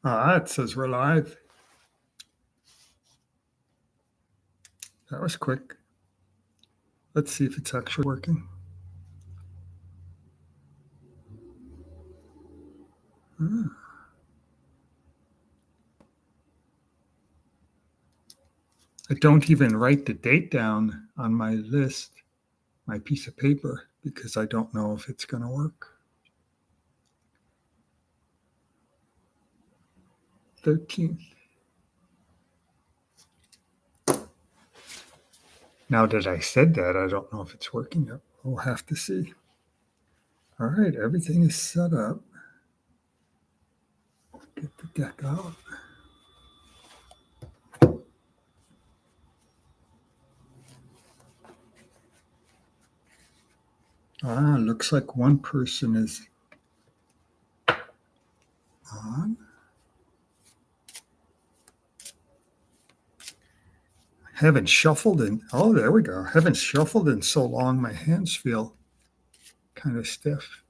It says we're live. That was quick. Let's see if it's actually working. I don't even write the date down on my list, my piece of paper, because I don't know if it's going to work. 13th. Now that I said that, I don't know if it's working yet. We'll have to see. All right, everything is set up. Get the deck out. Looks like one person is on. Haven't shuffled in. Oh, there we go. Haven't shuffled in so long. My hands feel kind of stiff.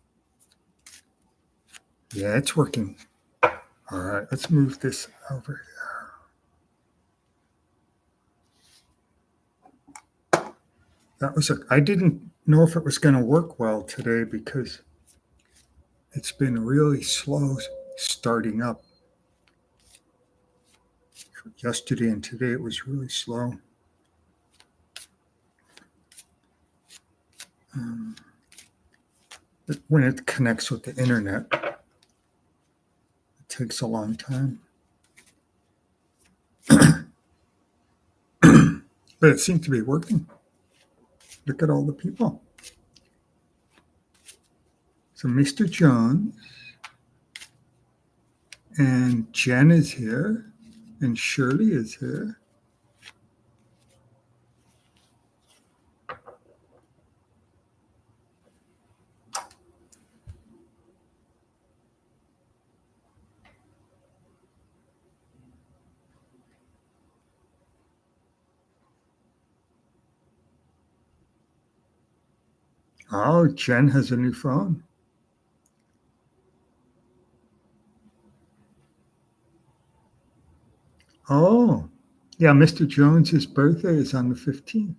Yeah, it's working. All right, let's move this over here. I didn't know if it was going to work well today because it's been really slow starting up. Yesterday and today it was really slow. When it connects with the internet, it takes a long time. But it seemed to be working. Look at all the people. So Mr. Jones and Jen is here and Shirley is here. Oh, Jen has a new phone. Oh, yeah, Mr. Jones's birthday is on the 15th.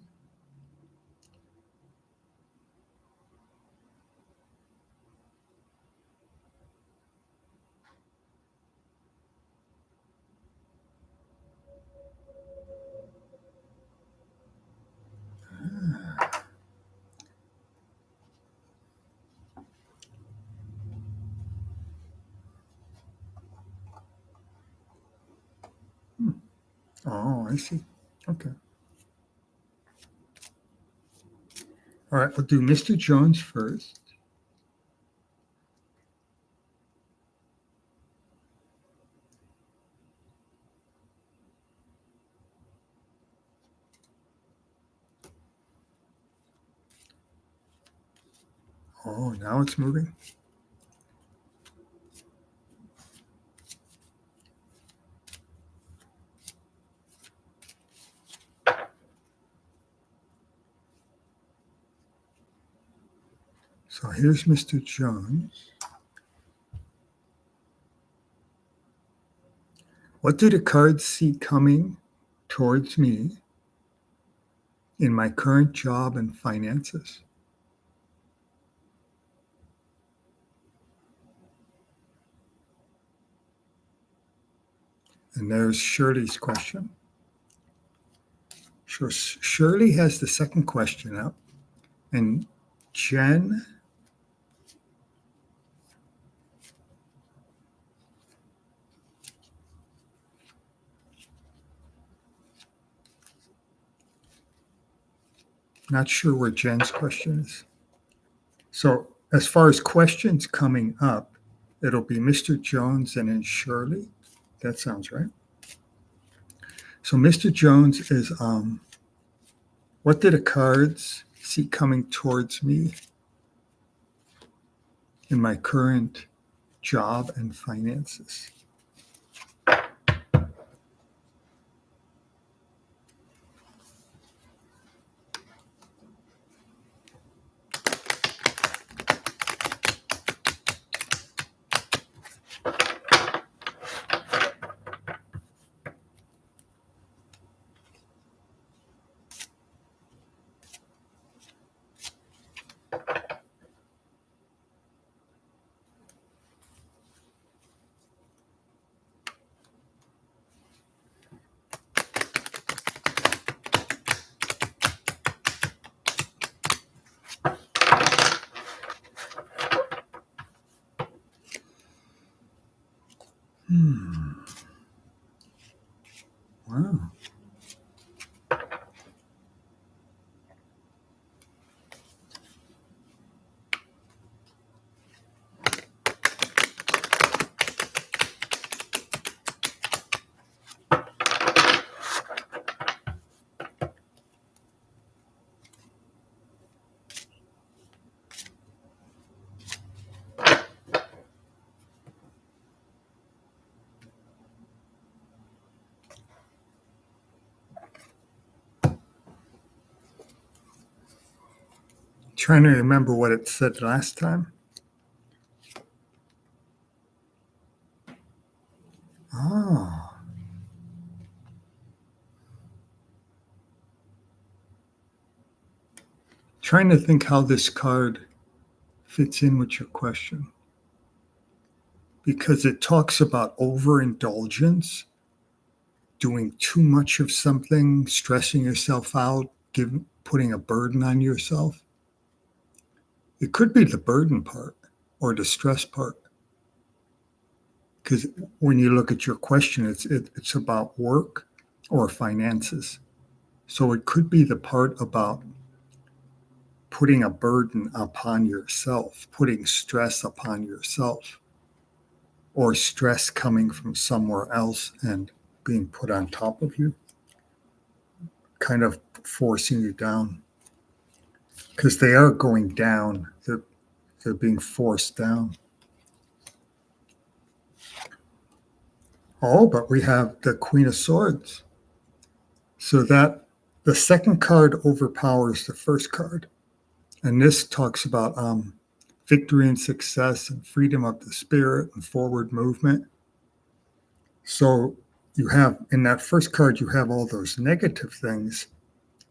Oh, I see. Okay. All right, we'll do Mr. Jones first. Oh, now it's moving. So here's Mr. Jones. What do the cards see coming towards me in my current job and finances? And there's Shirley's question. So Shirley has the second question up, and Jen not sure where Jen's question is. So as far as questions coming up, it'll be Mr. Jones and then Shirley. That sounds right. So Mr. Jones is, what do the cards see coming towards me in my current job and finances? Wow. Trying to remember what it said last time. Oh. Trying to think how this card fits in with your question. Because it talks about overindulgence, doing too much of something, stressing yourself out, putting a burden on yourself. It could be the burden part or the stress part. Because when you look at your question, it's about work or finances. So it could be the part about putting a burden upon yourself, putting stress upon yourself, or stress coming from somewhere else and being put on top of you, kind of forcing you down. Because they are going down, they're being forced down. Oh, but we have the Queen of Swords. So that the second card overpowers the first card. And this talks about victory and success and freedom of the spirit and forward movement. So you have, in that first card, you have all those negative things.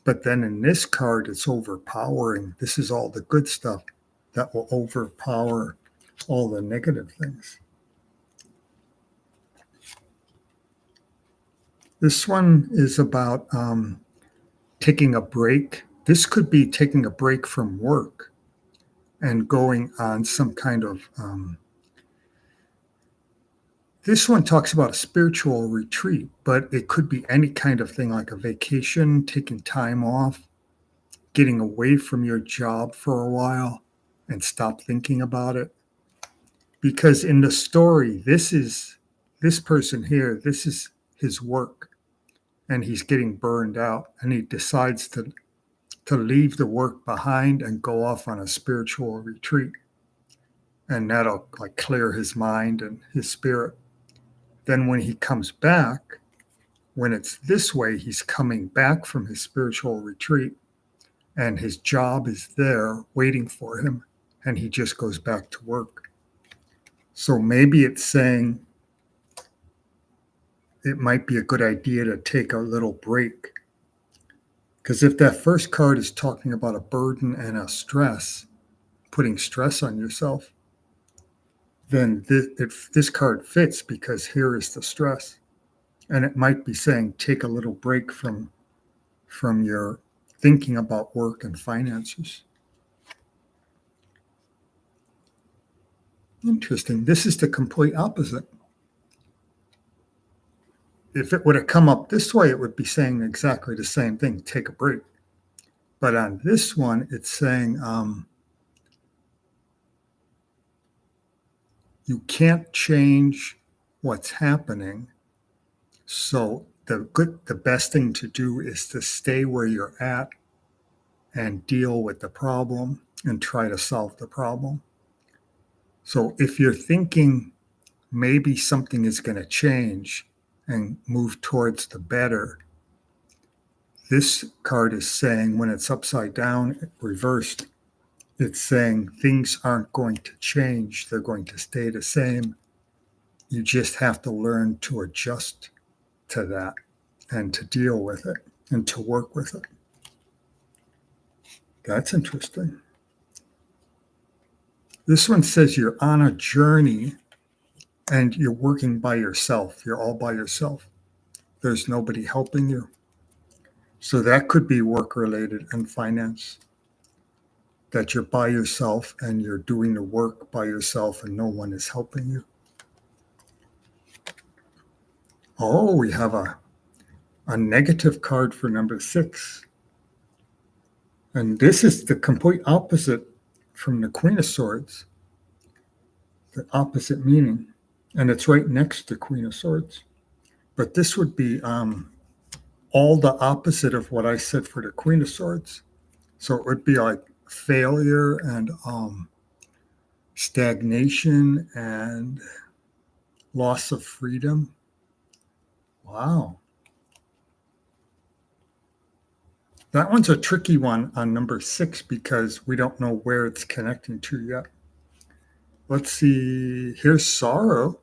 But then in this card, it's overpowering. This is all the good stuff that will overpower all the negative things. This one is about taking a break. This could be taking a break from work and going on some kind of. This one talks about a spiritual retreat, but it could be any kind of thing like a vacation, taking time off, getting away from your job for a while and stop thinking about it. Because in the story, this person here, this is his work, and he's getting burned out, and he decides to leave the work behind and go off on a spiritual retreat. And that'll like clear his mind and his spirit. Then when he comes back, when it's this way, he's coming back from his spiritual retreat and his job is there waiting for him, and he just goes back to work. So maybe it's saying it might be a good idea to take a little break. Because if that first card is talking about a burden and a stress, putting stress on yourself, then this card fits because here is the stress. And it might be saying take a little break from your thinking about work and finances. Interesting. This is the complete opposite. If it would have come up this way, it would be saying exactly the same thing, take a break. But on this one, it's saying you can't change what's happening. So the best thing to do is to stay where you're at and deal with the problem and try to solve the problem. So if you're thinking maybe something is going to change and move towards the better, this card is saying when it's upside down, reversed, it's saying things aren't going to change. They're going to stay the same. You just have to learn to adjust to that and to deal with it and to work with it. That's interesting. This one says you're on a journey and you're working by yourself. You're all by yourself. There's nobody helping you. So that could be work related and finance. That you're by yourself and you're doing the work by yourself and no one is helping you. Oh, we have a negative card for number 6. And this is the complete opposite from the Queen of Swords, the opposite meaning. And it's right next to Queen of Swords. But this would be all the opposite of what I said for the Queen of Swords. So it would be like failure and stagnation and loss of freedom. Wow. That one's a tricky one on number 6 because we don't know where it's connecting to yet. Let's see. Here's sorrow,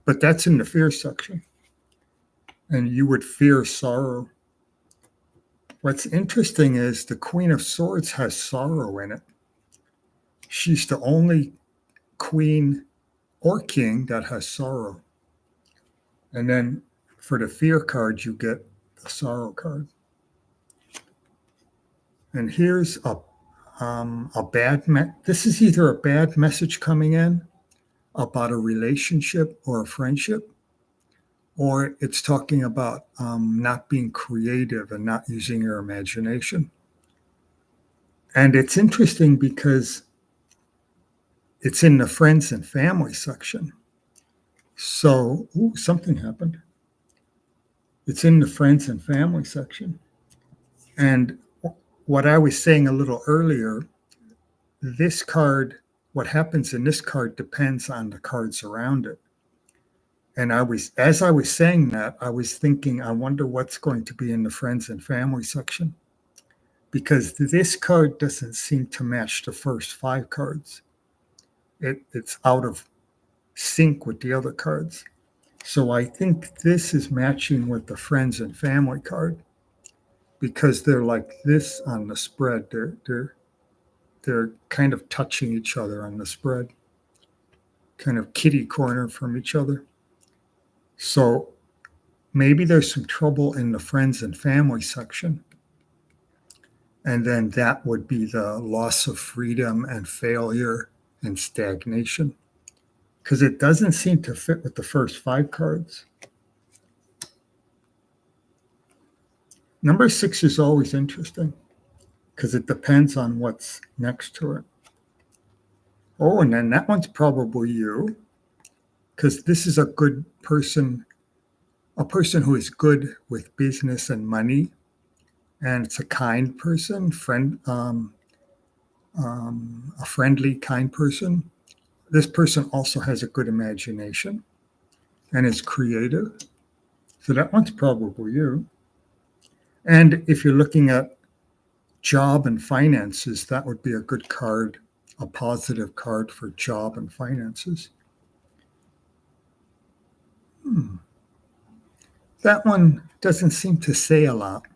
but that's in the fear section. And you would fear sorrow. What's interesting is the Queen of Swords has sorrow in it. She's the only queen or king that has sorrow. And then for the fear card, you get the sorrow card. And here's a bad this is either a bad message coming in about a relationship or a friendship, or it's talking about not being creative and not using your imagination. And it's interesting because it's in the friends and family section. So, something happened. It's in the friends and family section. And what I was saying a little earlier, this card, what happens in this card depends on the cards around it. And as I was saying that, I was thinking, I wonder what's going to be in the friends and family section. Because this card doesn't seem to match the first 5 cards. It's out of sync with the other cards. So I think this is matching with the friends and family card because they're like this on the spread. They're kind of touching each other on the spread, kind of kitty corner from each other. So maybe there's some trouble in the friends and family section. And then that would be the loss of freedom and failure and stagnation. Because it doesn't seem to fit with the first 5 cards. Number 6 is always interesting because it depends on what's next to it. Oh, and then that one's probably you because this is a good person, a person who is good with business and money. And it's a kind person, a friendly, kind person. This person also has a good imagination and is creative. So that one's probably you. And if you're looking at job and finances, that would be a good card, a positive card for job and finances. That one doesn't seem to say a lot.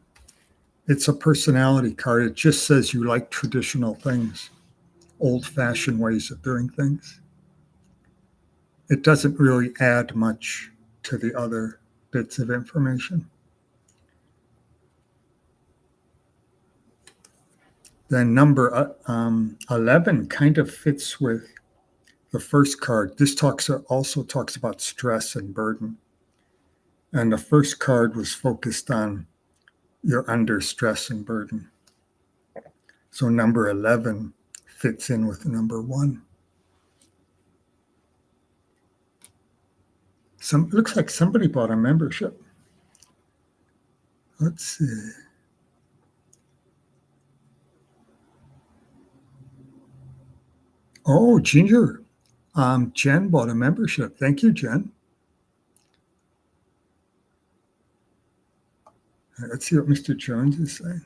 It's a personality card. It just says you like traditional things, old-fashioned ways of doing things. It doesn't really add much to the other bits of information. Then number 11 kind of fits with the first card. This also talks about stress and burden. And the first card was focused on you're under stress and burden. So number 11 fits in with number 1. It looks like somebody bought a membership. Let's see. Oh, Ginger. Jen bought a membership. Thank you, Jen. Let's see what Mr. Jones is saying.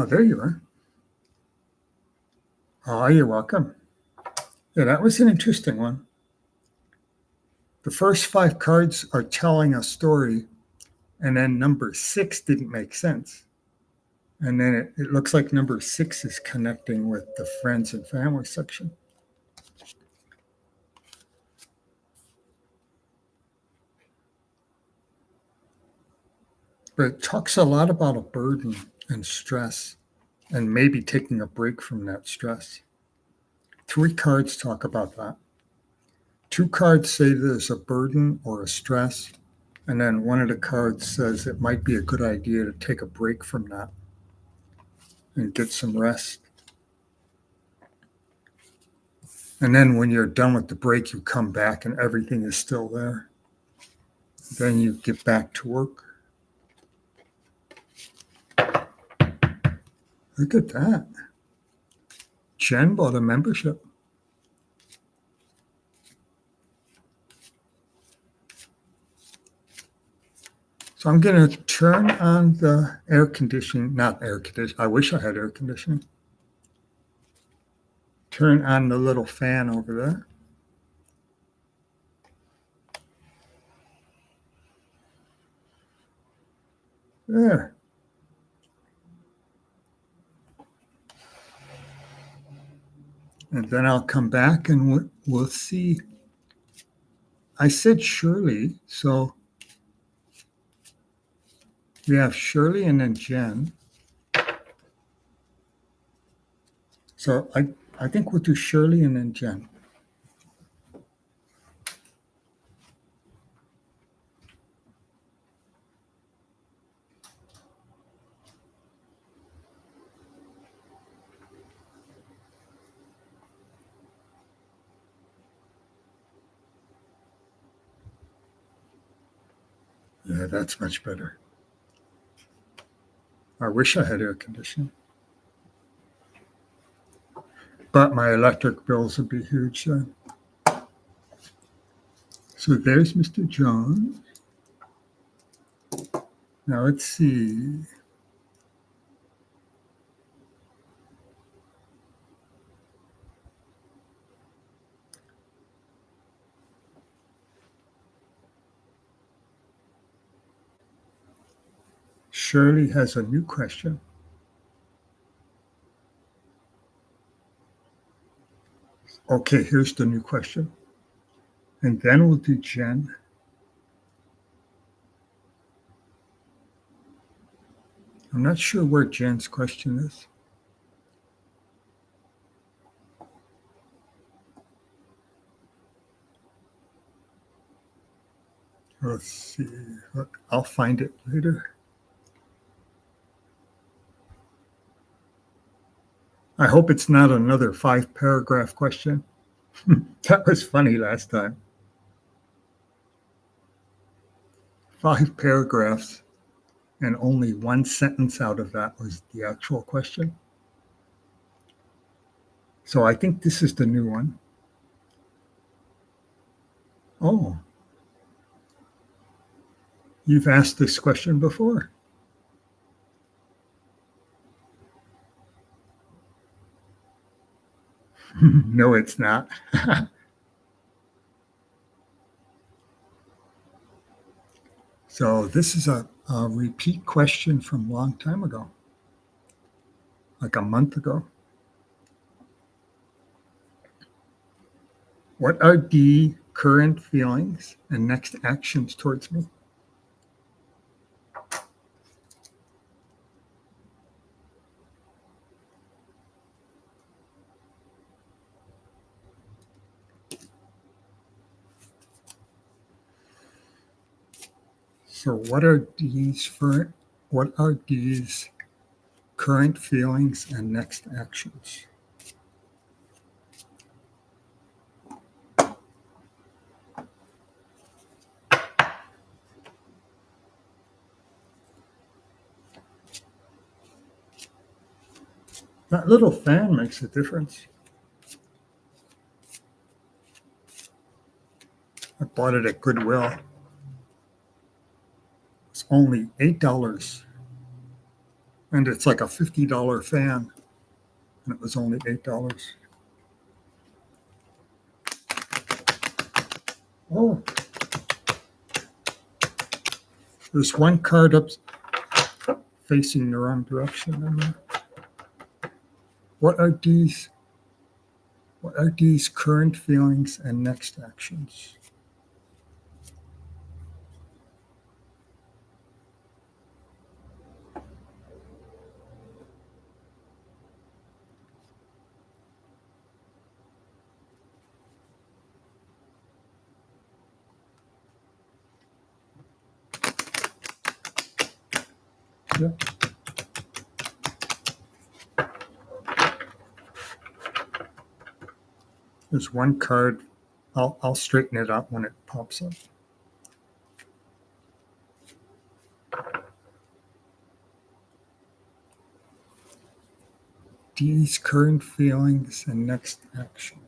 There you are. Oh, you're welcome. Yeah, that was an interesting one. The first 5 cards are telling a story, and then number 6 didn't make sense. And then it looks like number 6 is connecting with the friends and family section. but it talks a lot about a burden and stress and maybe taking a break from that stress. 3 cards talk about that. 2 cards say there's a burden or a stress, and then one of the cards says it might be a good idea to take a break from that and get some rest. And then when you're done with the break, you come back and everything is still there. Then you get back to work. Look at that. Jen bought a membership. So I'm going to turn on the air conditioning, not air conditioning. I wish I had air conditioning. Turn on the little fan over there. There. And then I'll come back and we'll see. I said Shirley, so we have Shirley and then Jen. So I think we'll do Shirley and then Jen. Yeah, that's much better. I wish I had air conditioning. But my electric bills would be huge then. So there's Mr. Jones. Now let's see. Shirley has a new question. Okay, here's the new question. And then we'll do Jen. I'm not sure where Jen's question is. Let's see. I'll find it later. I hope it's not another 5-paragraph question. That was funny last time. 5 paragraphs, and only 1 sentence out of that was the actual question. So I think this is the new one. Oh, you've asked this question before. No, it's not. So this is a repeat question from a long time ago, like a month ago. What are the current feelings and next actions towards me? So what are these current feelings and next actions? That little fan makes a difference. I bought it at Goodwill. It's only $8. And it's like a $50 fan. And it was only $8. Oh. There's one card up facing the wrong direction. What are these current feelings and next actions? Yeah. There's one card. I'll straighten it up when it pops up. D's current feelings and next action.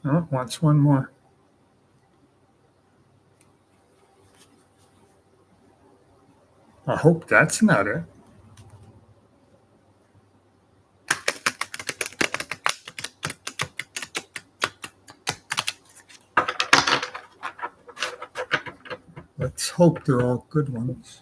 Oh, wants one more. I hope that's not it. Let's hope they're all good ones.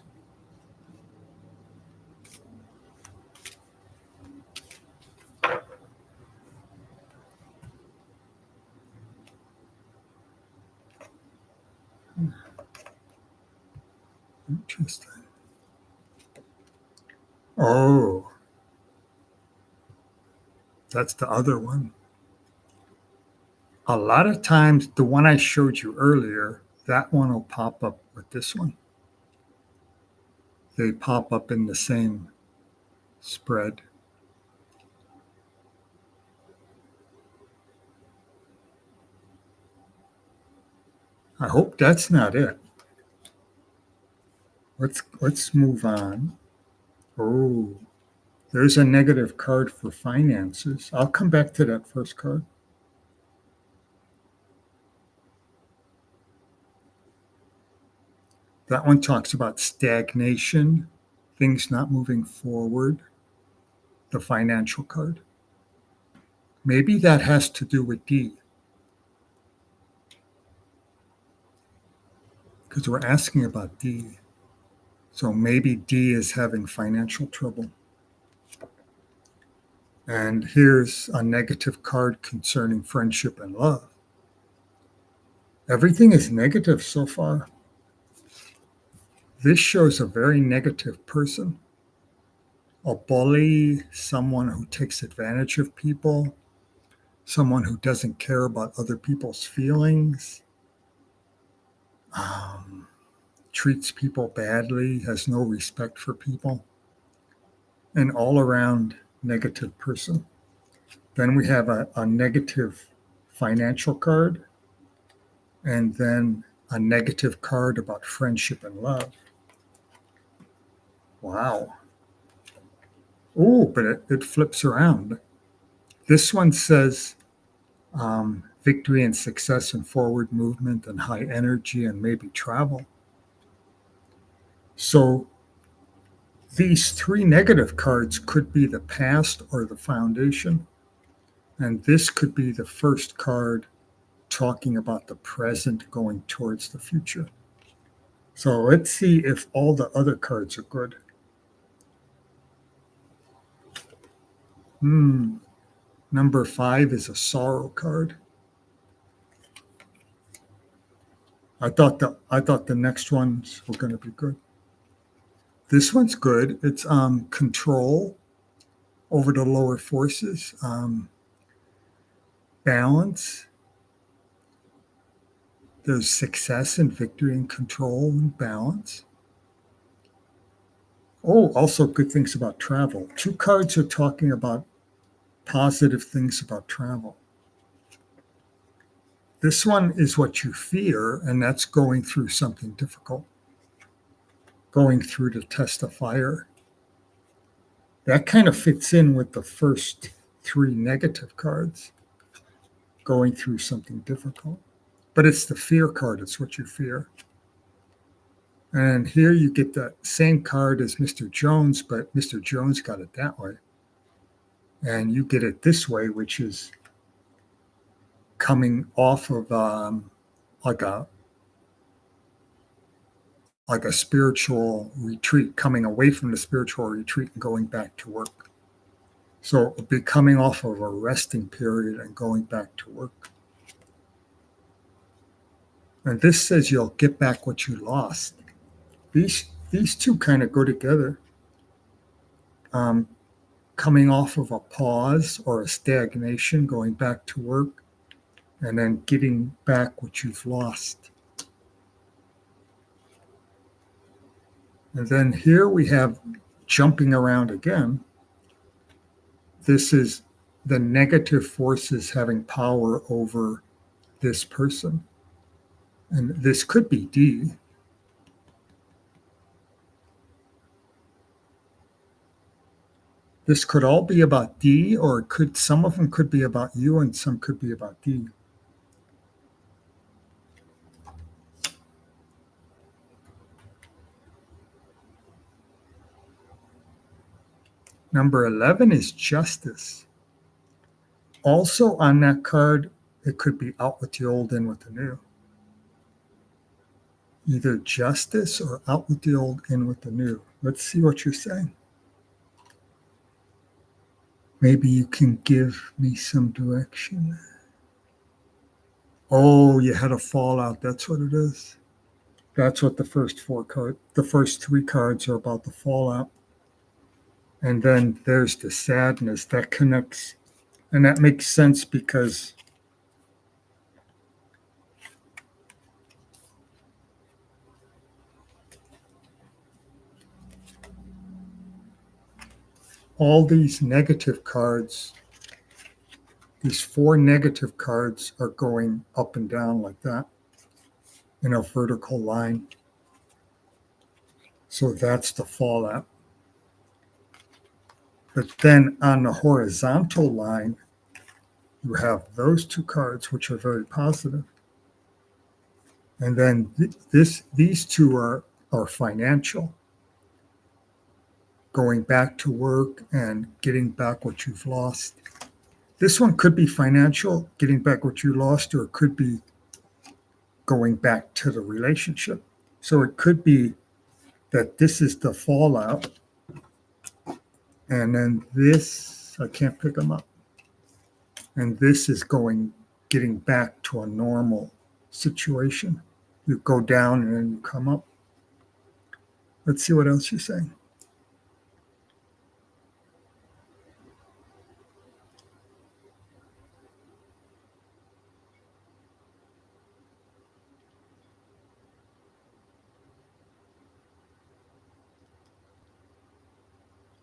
Interesting. Oh, that's the other one. A lot of times, the one I showed you earlier, that one will pop up with this one. They pop up in the same spread. I hope that's not it. Let's move on. Oh, there's a negative card for finances. I'll come back to that first card. That one talks about stagnation, things not moving forward, the financial card. Maybe that has to do with D, because we're asking about D. So maybe D is having financial trouble. And here's a negative card concerning friendship and love. Everything is negative so far. This shows a very negative person, a bully, someone who takes advantage of people, someone who doesn't care about other people's feelings, treats people badly, has no respect for people, an all around negative person. Then we have a negative financial card, and then a negative card about friendship and love. Wow. Oh, but it flips around. This one says victory and success and forward movement and high energy and maybe travel. So these three negative cards could be the past or the foundation. And this could be the first card talking about the present going towards the future. So let's see if all the other cards are good. Number 5 is a sorrow card. I thought the next ones were going to be good. This one's good. It's control over the lower forces, balance. There's success and victory and control and balance. Oh, also good things about travel. 2 cards are talking about positive things about travel. This one is what you fear, and that's going through something difficult, going through the test of fire. That kind of fits in with the first 3 negative cards, going through something difficult. But it's the fear card, it's what you fear. And here you get the same card as Mr. Jones, but Mr. Jones got it that way. And you get it this way, which is coming off of like a spiritual retreat, coming away from the spiritual retreat and going back to work. So it'll be coming off of a resting period and going back to work. And this says you'll get back what you lost. These these two kind of go together. Coming off of a pause or a stagnation, going back to work, and then getting back what you've lost. And then here we have jumping around again. This is the negative forces having power over this person. And this could be D. This could all be about D, or some of them could be about you and some could be about D. Number 11 is justice. Also on that card, it could be out with the old, in with the new. Either justice or out with the old, in with the new. Let's see what you're saying. Maybe you can give me some direction. Oh, you had a fallout. That's what it is. That's what the first three cards are about, the fallout. And then there's the sadness that connects. And that makes sense because all these negative cards, these 4 negative cards are going up and down like that in a vertical line. So that's the fallout. But then on the horizontal line, you have those 2 cards, which are very positive. And then these 2 are financial, going back to work and getting back what you've lost. This one could be financial, getting back what you lost, or it could be going back to the relationship. So it could be that this is the fallout, and then this, I can't pick them up. And this is getting back to a normal situation. You go down and then you come up. Let's see what else you're saying.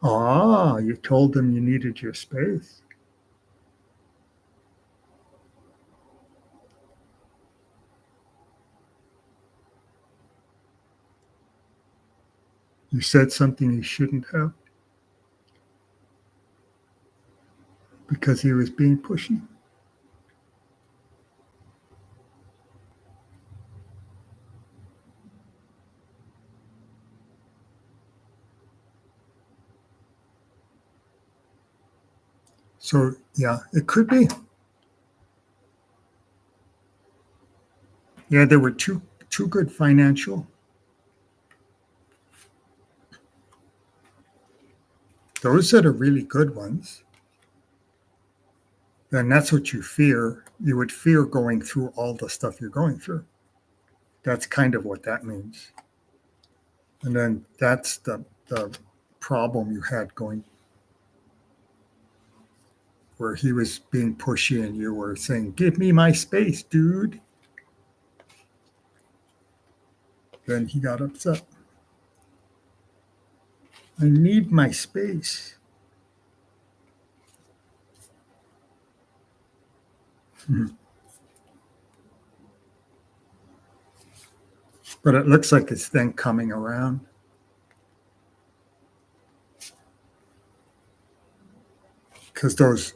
Ah, you told them you needed your space. You said something you shouldn't have because he was being pushy. So, yeah, it could be. Yeah, there were two good financial. Those are the really good ones. And that's what you fear. You would fear going through all the stuff you're going through. That's kind of what that means. And then that's the problem you had going, where he was being pushy and you were saying, give me my space, dude. Then he got upset. I need my space. But it looks like it's then coming around. Because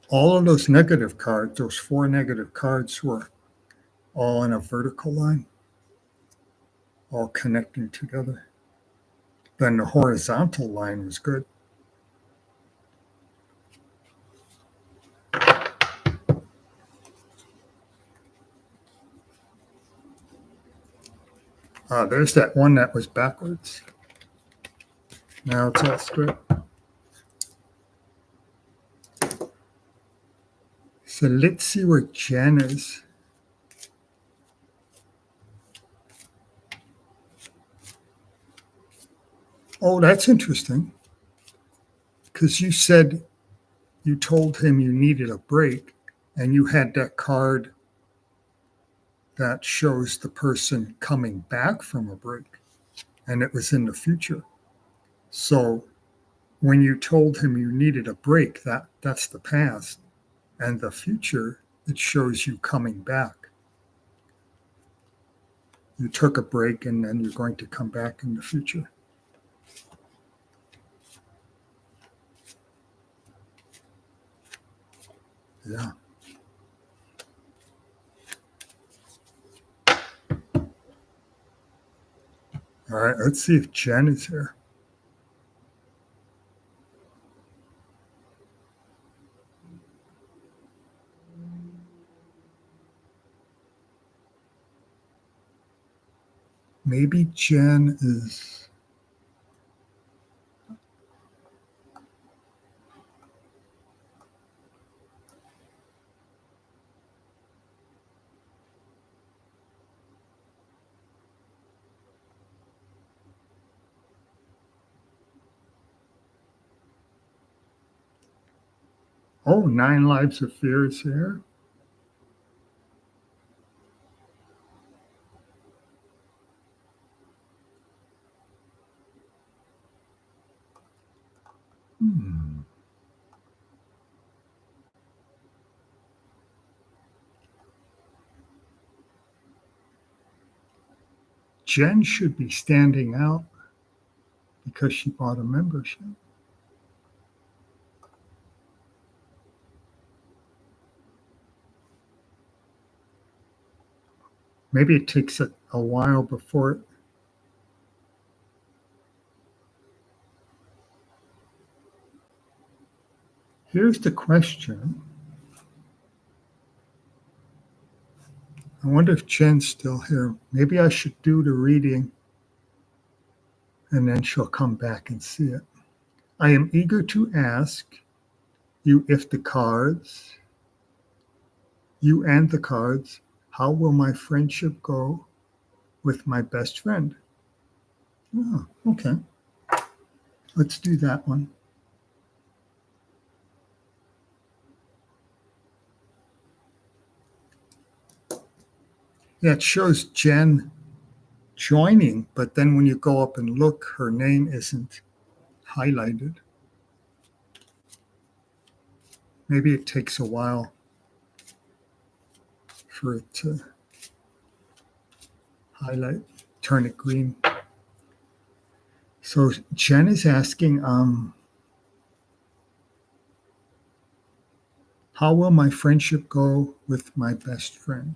all of those negative cards, those 4 negative cards were all in a vertical line, all connecting together. Then the horizontal line was good. There's that one that was backwards. Now it's all straight. So let's see where Jen is. Oh, that's interesting. Because you said you told him you needed a break, and you had that card that shows the person coming back from a break, and it was in the future. So when you told him you needed a break, that's the past, and the future, it shows you coming back. You took a break, and then you're going to come back in the future. Yeah. All right. Let's see if Jen is here. Maybe Jen is. Oh, Nine Lives of Fear is here. Hmm. Jen should be standing out because she bought a membership. Maybe it takes a while before it. Here's the question. I wonder if Jen's still here. Maybe I should do the reading and then she'll come back and see it. I am eager to ask you if the cards, you and the cards, how will my friendship go with my best friend? Oh, okay. Let's do that one. Yeah, it shows Jen joining, but then when you go up and look, her name isn't highlighted. Maybe it takes a while for it to highlight, turn it green. So Jen is asking, how will my friendship go with my best friend?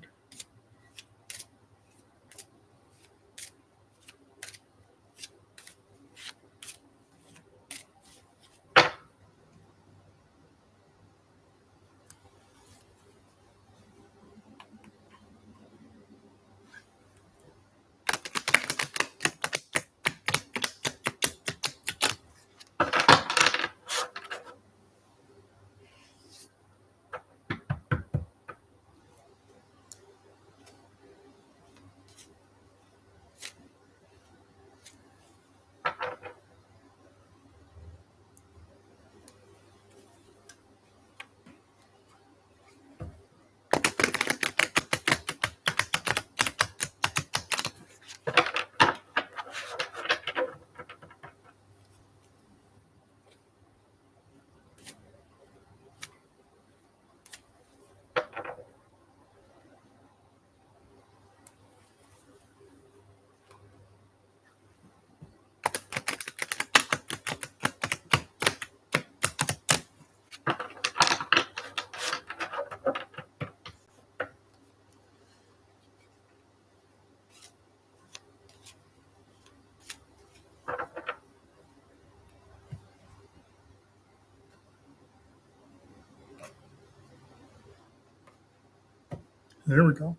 There we go.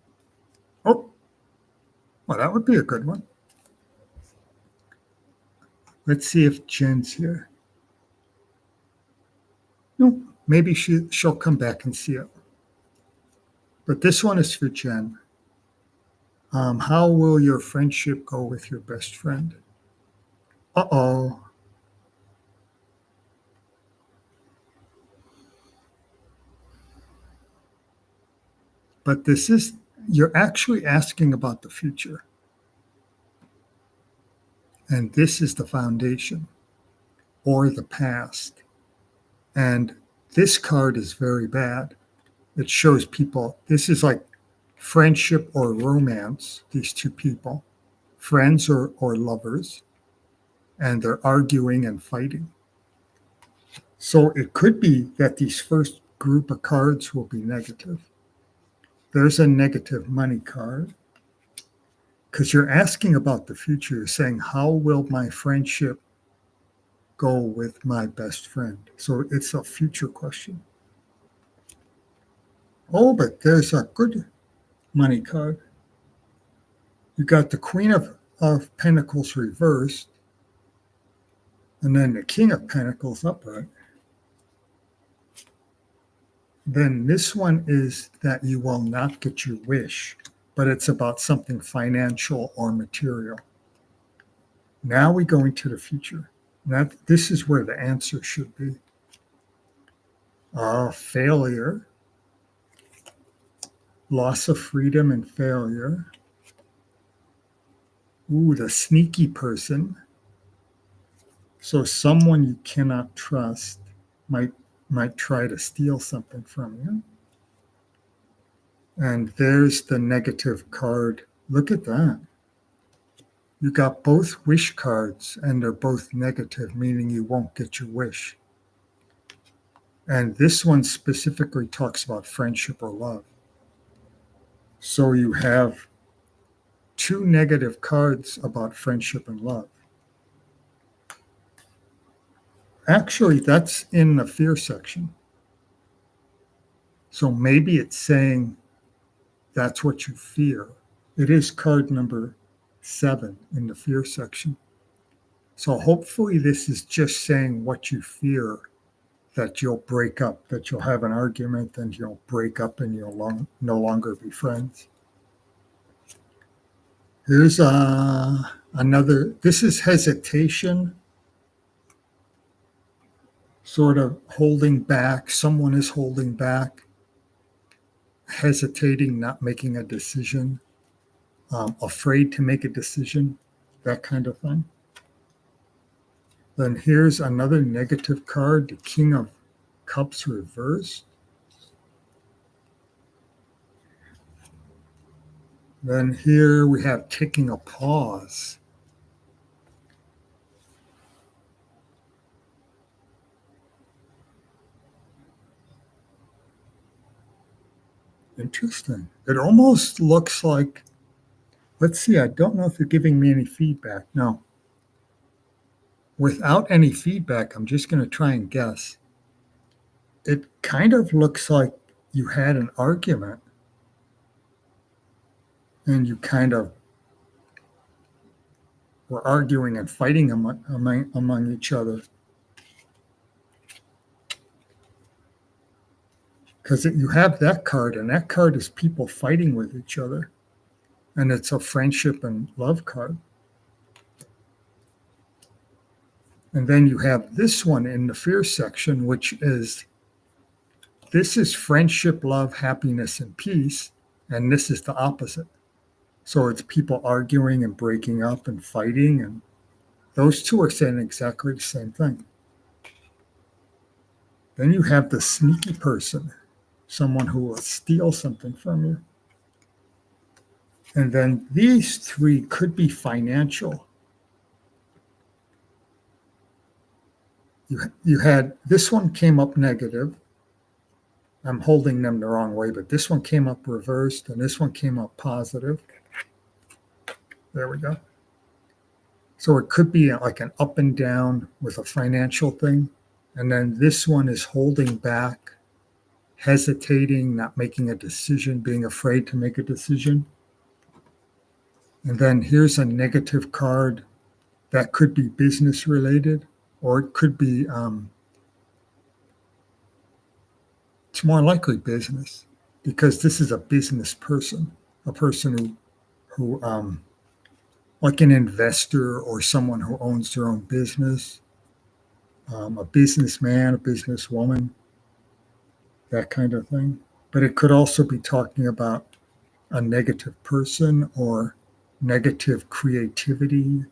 Oh, well, that would be a good one. Let's see if Jen's here. No, maybe she'll come back and see it. But this one is for Jen. How will your friendship go with your best friend? Uh-oh. But you're actually asking about the future. And this is the foundation or the past. And this card is very bad. It shows people, this is like friendship or romance, these two people, friends or lovers, and they're arguing and fighting. So it could be that these first group of cards will be negative. There's a negative money card because you're asking about the future. You're saying, how will my friendship go with my best friend? So it's a future question. Oh, but there's a good money card. You got the Queen of Pentacles reversed, and then the King of Pentacles upright. Then this one is that you will not get your wish, but it's about something financial or material. Now we go into the future. This is where the answer should be. Failure, loss of freedom and failure. Ooh, the sneaky person. So someone you cannot trust might try to steal something from you. And there's the negative card. Look at that. You got both wish cards and they're both negative, meaning you won't get your wish. And this one specifically talks about friendship or love. So you have two negative cards about friendship and love. Actually, that's in the fear section. So maybe it's saying that's what you fear. It is card number 7 in the fear section. So hopefully this is just saying what you fear, that you'll break up, that you'll have an argument and you'll break up and you'll no longer be friends. Here's another, this is hesitation, sort of holding back. Someone is holding back, hesitating, not making a decision, afraid to make a decision, that kind of thing. Then here's another negative card, the King of Cups reversed. Then here we have taking a pause. Interesting. It almost looks like, let's see, I don't know if you're giving me any feedback. No. Without any feedback, I'm just going to try and guess. It kind of looks like you had an argument and you kind of were arguing and fighting among each other. Because you have that card, and that card is people fighting with each other. And it's a friendship and love card. And then you have this one in the fear section, which is, this is friendship, love, happiness, and peace. And this is the opposite. So it's people arguing and breaking up and fighting. And those two are saying exactly the same thing. Then you have the sneaky person, someone who will steal something from you. And then these three could be financial. You had, this one came up negative. I'm holding them the wrong way, but this one came up reversed and this one came up positive. There we go. So it could be like an up and down with a financial thing. And then this one is holding back, hesitating, not making a decision, being afraid to make a decision. And then here's a negative card that could be business related, or it could be, it's more likely business, because this is a business person, a person who like an investor or someone who owns their own business, a businessman, a businesswoman, that kind of thing. But it could also be talking about a negative person or negative creativity.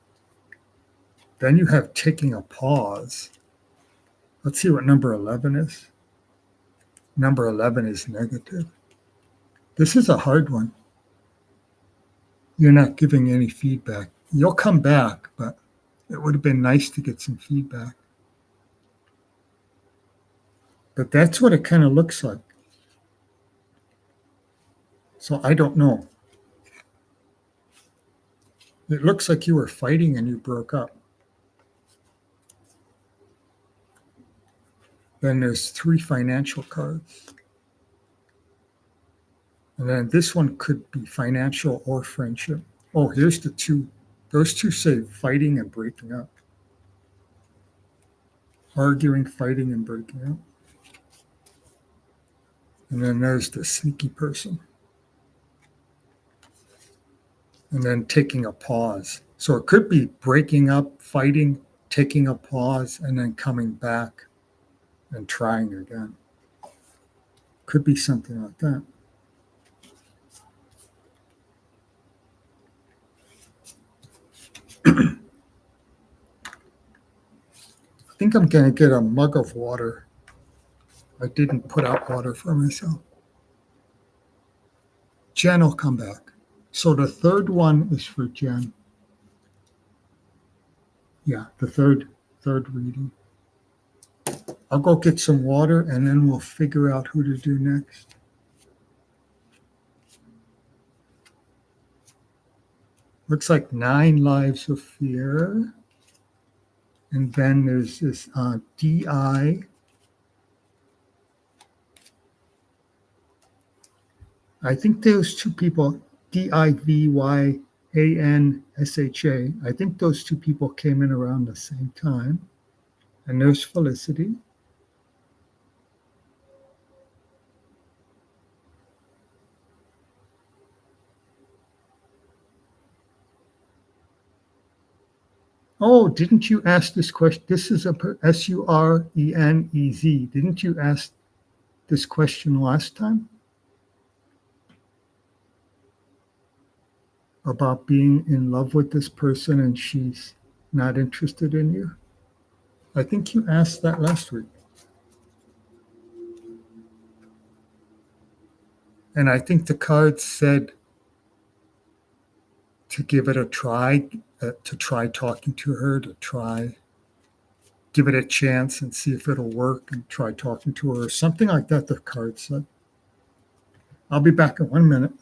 Then you have taking a pause. Let's see what number 11 is. Number 11 is negative. This is a hard one. You're not giving any feedback. You'll come back, but it would have been nice to get some feedback. But that's what it kind of looks like. So I don't know. It looks like you were fighting and you broke up. Then there's 3 financial cards. And then this one could be financial or friendship. Oh, here's the 2. Those 2 say fighting and breaking up. Arguing, fighting, and breaking up. And then there's the sneaky person. And then taking a pause. So it could be breaking up, fighting, taking a pause, and then coming back and trying again. Could be something like that. I think I'm going to get a mug of water. I didn't put out water for myself. Jen will come back. So the third one is for Jen. Yeah, the third reading. I'll go get some water and then we'll figure out who to do next. Looks like 9 lives of fear. And then there's this DI. I think those 2 people, DIVYANSHA, I think those 2 people came in around the same time. And there's Felicity. Oh, didn't you ask this question? This is a SURENEZ. Didn't you ask this question last time? About being in love with this person and she's not interested in you? I think you asked that last week. And I think the card said to give it a try, to try talking to her, to try, give it a chance and see if it'll work and try talking to her or something like that, the card said. I'll be back in 1 minute.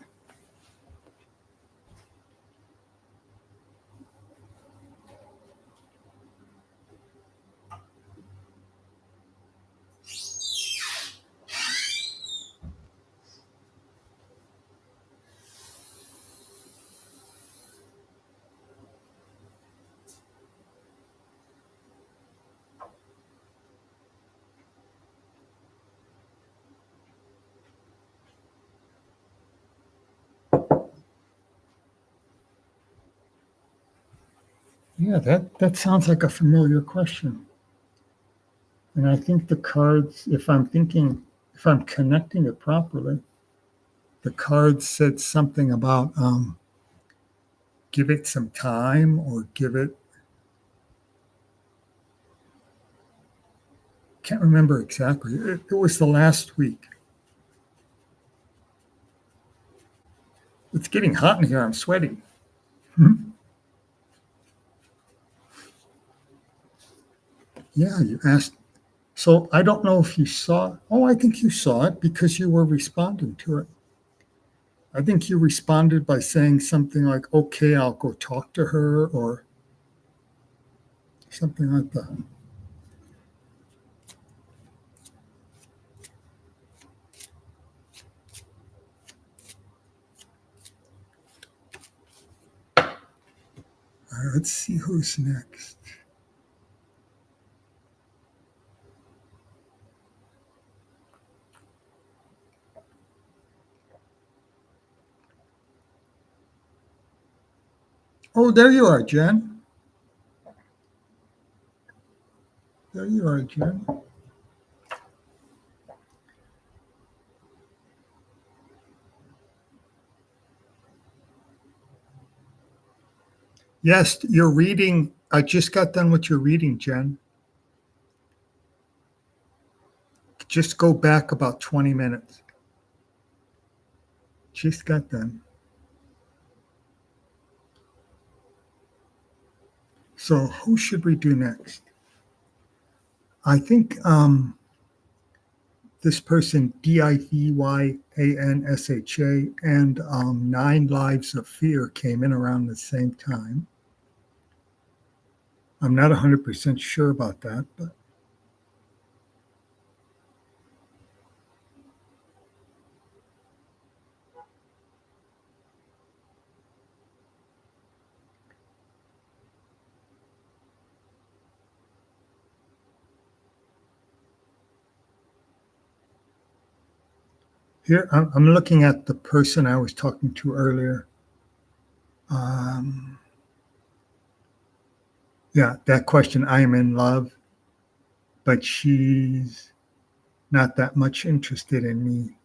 Yeah, that sounds like a familiar question. And I think the cards, if I'm connecting it properly, the cards said something about give it some time or can't remember exactly. It was the last week. It's getting hot in here. I'm sweating. Yeah, you asked. So I don't know if you saw. Oh, I think you saw it because you were responding to it. I think you responded by saying something like, okay, I'll go talk to her or something like that. All right, let's see who's next. Oh, there you are, Jen. There you are, Jen. Yes, you're reading. I just got done with your reading, Jen. Just go back about 20 minutes. Just got done. So who should we do next? I think this person, Divyyansha, and Nine Lives of Fear came in around the same time. I'm not 100% sure about that, but here I'm looking at the person I was talking to earlier. Yeah, that question, I am in love, but she's not that much interested in me.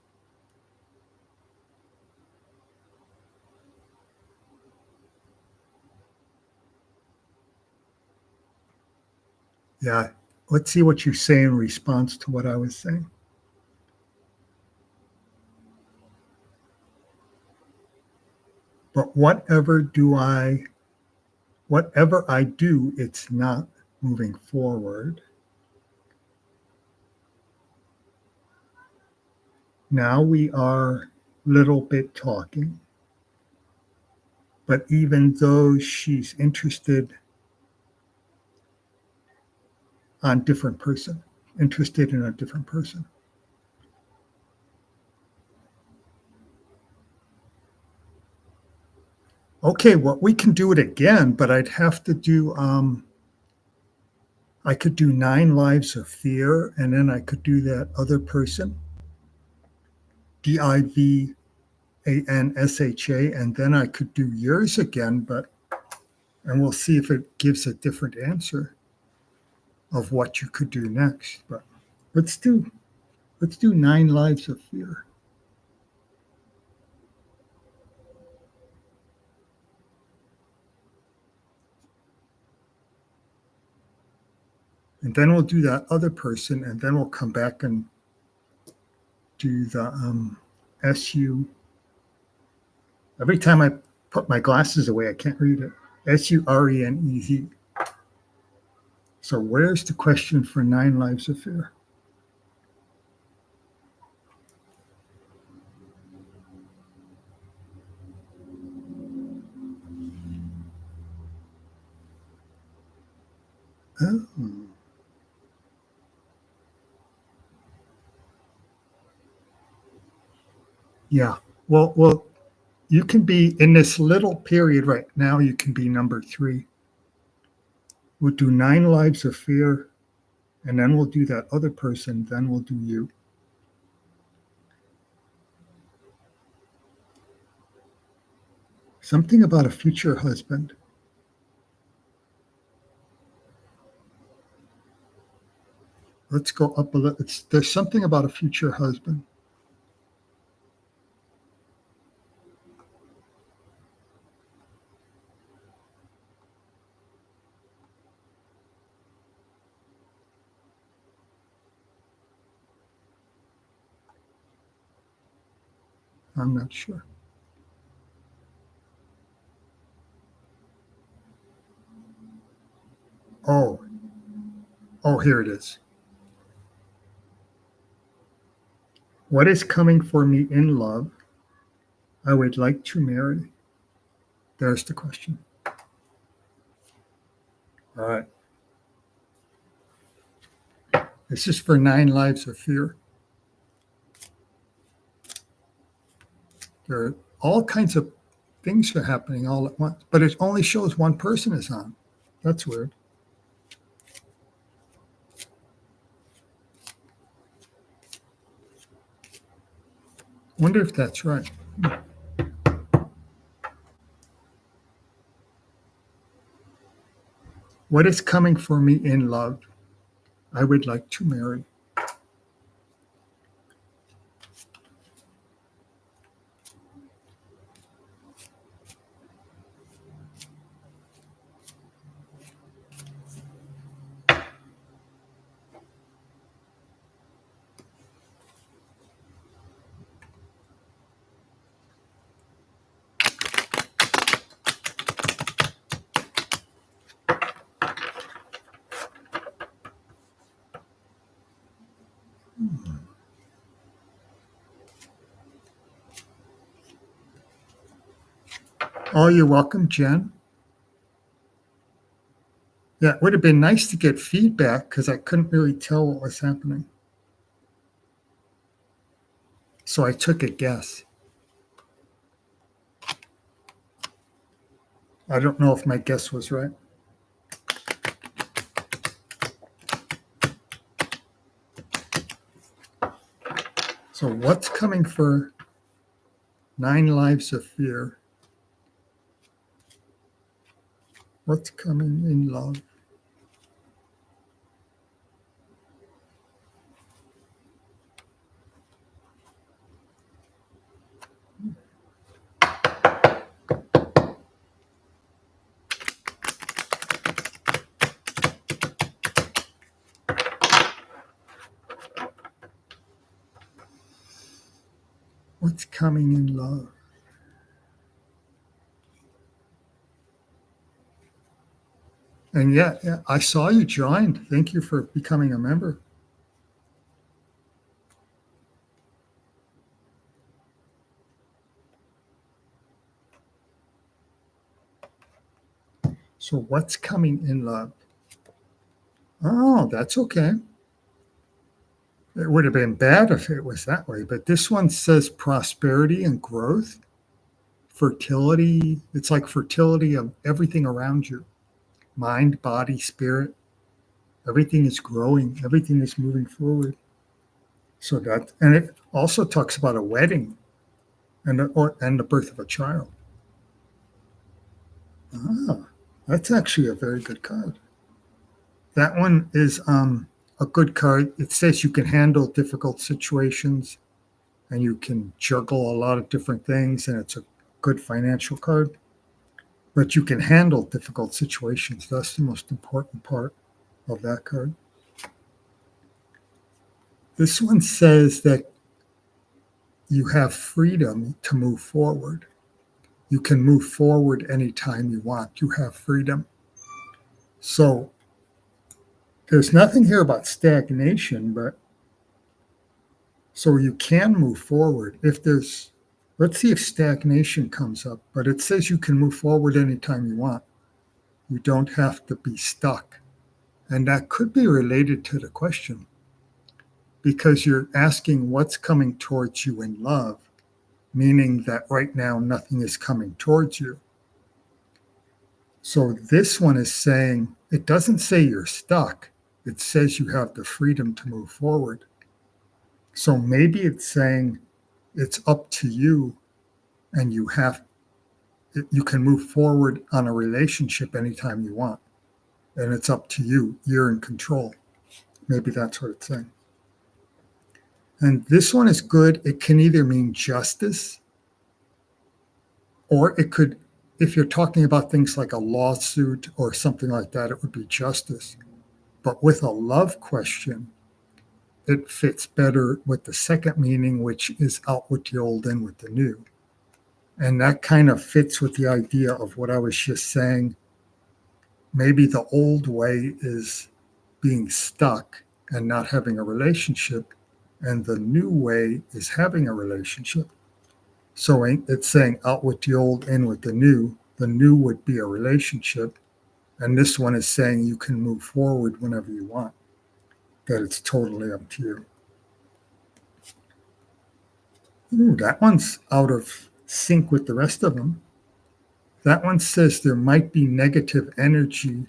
Yeah, let's see what you say in response to what I was saying. But whatever I do, it's not moving forward. Now we are little bit talking, but even though she's interested on different person, interested in a different person. Okay, well, we can do it again, but I'd have to do I could do Nine Lives of Fear, and then I could do that other person, Divyyansha, and then I could do yours again, and we'll see if it gives a different answer of what you could do next. But let's do Nine Lives of Fear. And then we'll do that other person, and then we'll come back and do the SU. Every time I put my glasses away, I can't read it. SURENEZ. So where's the question for Nine Lives of Fear? Oh. Yeah. Well, you can be in this little period right now. You can be number 3. We'll do Nine Lives of Fear, and then we'll do that other person. Then we'll do you. Something about a future husband. Let's go up a little. There's something about a future husband. I'm not sure. Oh, here it is. What is coming for me in love? I would like to marry. There's the question. All right. This is for Nine Lives of Fear. There are all kinds of things are happening all at once, but it only shows one person is on. That's weird. Wonder if that's right. What is coming for me in love? I would like to marry. Oh, you're welcome, Jen. Yeah, it would have been nice to get feedback because I couldn't really tell what was happening. So I took a guess. I don't know if my guess was right. So what's coming for 9 Lives of Fear? What's coming in love? What's coming in love? And yeah, I saw you joined. Thank you for becoming a member. So what's coming in love? Oh, that's okay. It would have been bad if it was that way, but this one says prosperity and growth, fertility. It's like fertility of everything around you, mind, body, spirit. Everything is growing, everything is moving forward. So that, and it also talks about a wedding and the birth of a child. Ah, that's actually a very good card. That one is a good card. It says you can handle difficult situations and you can juggle a lot of different things, and it's a good financial card. But you can handle difficult situations. That's the most important part of that card. This one says that you have freedom to move forward. You can move forward anytime you want. You have freedom. So there's nothing here about stagnation, but so you can move forward. If there's, let's see if stagnation comes up, but it says you can move forward anytime you want. You don't have to be stuck. And that could be related to the question because you're asking what's coming towards you in love, meaning that right now nothing is coming towards you. So this one is saying, it doesn't say you're stuck. It says you have the freedom to move forward. So maybe it's saying it's up to you and you can move forward on a relationship anytime you want. And it's up to you. You're in control. Maybe that's what it's saying. And this one is good. It can either mean justice or it could, if you're talking about things like a lawsuit or something like that, it would be justice. But with a love question, it fits better with the second meaning, which is out with the old, in with the new. And that kind of fits with the idea of what I was just saying. Maybe the old way is being stuck and not having a relationship, and the new way is having a relationship. So it's saying out with the old, in with the new. The new would be a relationship. And this one is saying you can move forward whenever you want, that it's totally up to you. Ooh, that one's out of sync with the rest of them. That one says there might be negative energy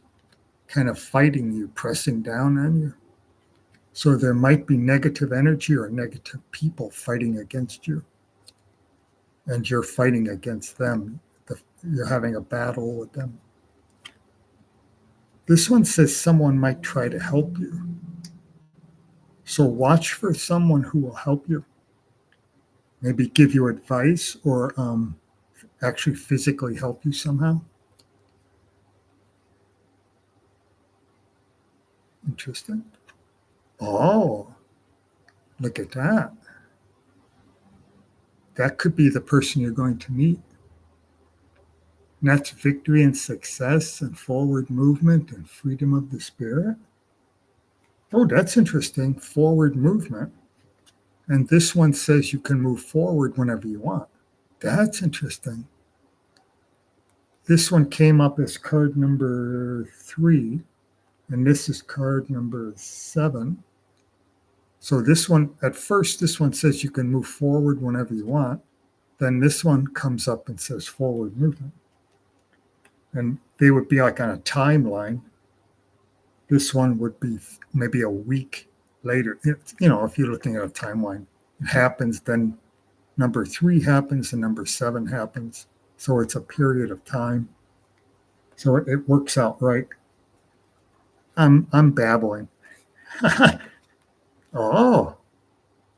kind of fighting you, pressing down on you. So there might be negative energy or negative people fighting against you. And you're fighting against them. You're having a battle with them. This one says someone might try to help you. So watch for someone who will help you. Maybe give you advice or actually physically help you somehow. Interesting. Oh, look at that. That could be the person you're going to meet. And that's victory and success and forward movement and freedom of the spirit. Oh, that's interesting. Forward movement. And this one says you can move forward whenever you want. That's interesting. This one came up as card number 3, and this is card number 7. So this one, at first, this one says you can move forward whenever you want. Then this one comes up and says forward movement. And they would be like on a timeline. This one would be maybe a week later. If you're looking at a timeline, it happens, then number 3 happens and number 7 happens. So it's a period of time. So it works out right. I'm babbling. Oh,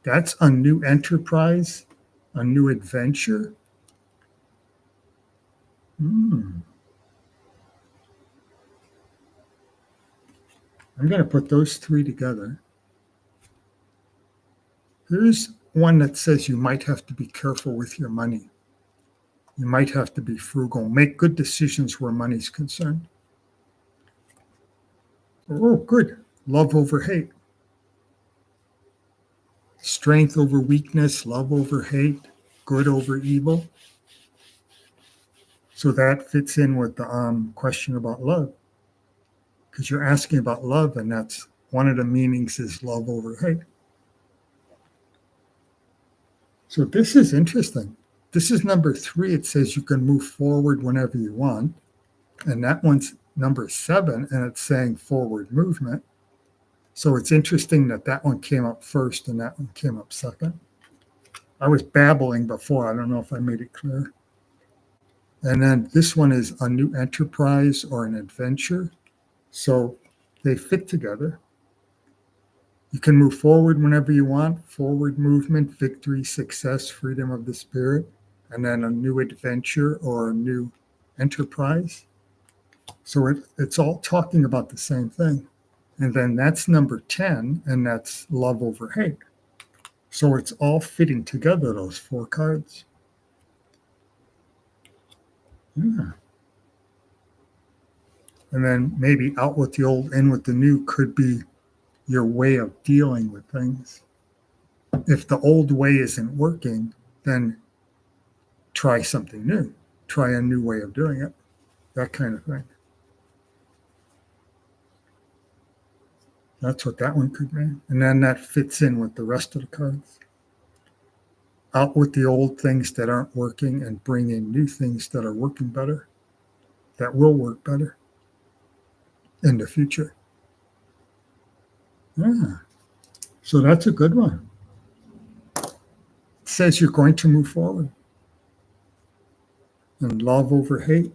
that's a new enterprise, a new adventure. I'm going to put those 3 together. Here's one that says you might have to be careful with your money. You might have to be frugal. Make good decisions where money's concerned. Oh, good. Love over hate. Strength over weakness, love over hate, good over evil. So that fits in with the question about love. Because you're asking about love, and that's one of the meanings is love over hate. So this is interesting. This is number 3. It says you can move forward whenever you want. And that one's number 7, and it's saying forward movement. So it's interesting that one came up first and that one came up second. I was babbling before. I don't know if I made it clear. And then this one is a new enterprise or an adventure. So they fit together. You can move forward whenever you want. Forward movement, victory, success, freedom of the spirit. And then a new adventure or a new enterprise. So it's all talking about the same thing. And then that's number 10, and that's love over hate. So it's all fitting together, those 4 cards. Yeah. And then maybe out with the old, in with the new could be your way of dealing with things. If the old way isn't working, then try something new. Try a new way of doing it. That kind of thing. That's what that one could mean. And then that fits in with the rest of the cards. Out with the old things that aren't working and bring in new things that are working better, that will work better in the future. Yeah. So that's a good one. It says you're going to move forward. And love over hate.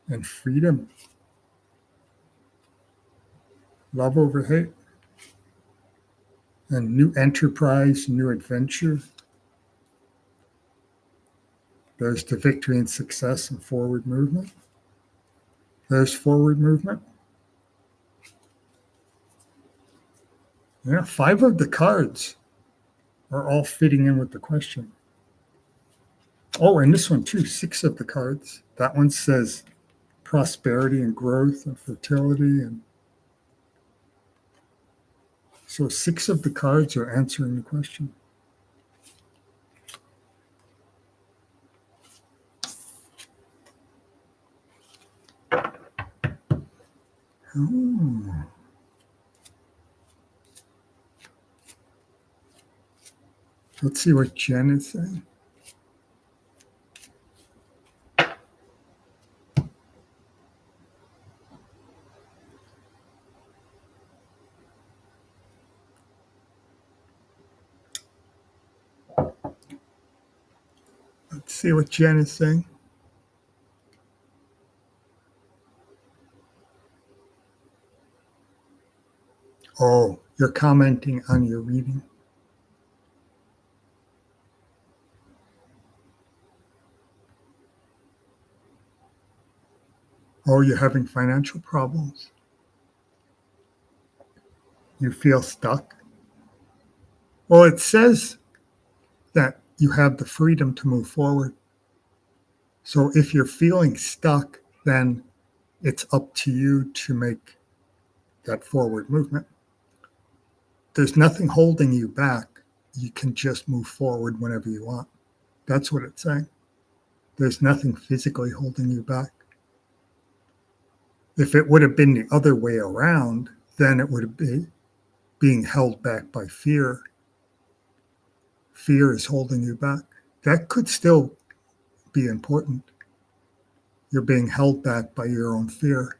And freedom. Love over hate. And new enterprise, new adventure. There's the victory and success and forward movement. There's forward movement. Yeah, 5 of the cards are all fitting in with the question. Oh, and this one too, 6 of the cards. That one says prosperity and growth and fertility. And so 6 of the cards are answering the question. Oh. Let's see what Jen is saying. Let's see what Jen is saying. Oh, you're commenting on your reading. Oh, you're having financial problems. You feel stuck. Well, it says that you have the freedom to move forward. So if you're feeling stuck, then it's up to you to make that forward movement. There's nothing holding you back. You can just move forward whenever you want. That's what it's saying. There's nothing physically holding you back. If it would have been the other way around, then it would be being held back by fear. Fear is holding you back. That could still be important. You're being held back by your own fear.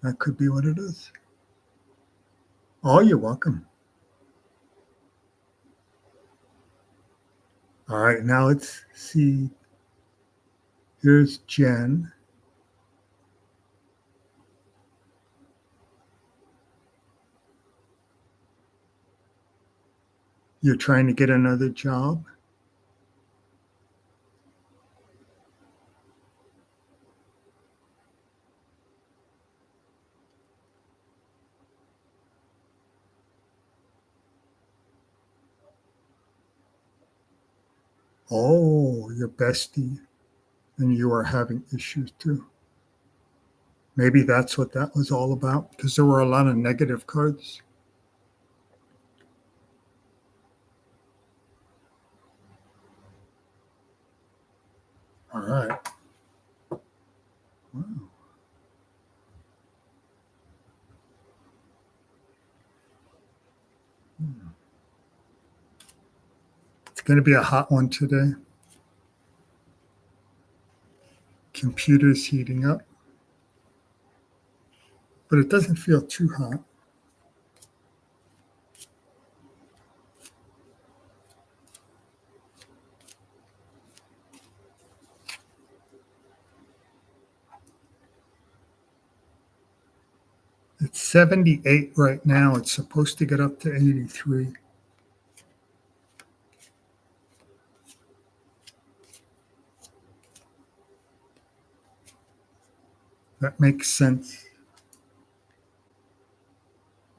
That could be what it is. Oh, you're welcome. All right, now let's see. Here's Jen. You're trying to get another job? Oh, your bestie, and you are having issues too. Maybe that's what that was all about, because there were a lot of negative cards. All right. Wow. It's going to be a hot one today. Computer's heating up, but it doesn't feel too hot. It's 78 right now. It's supposed to get up to 83. That makes sense.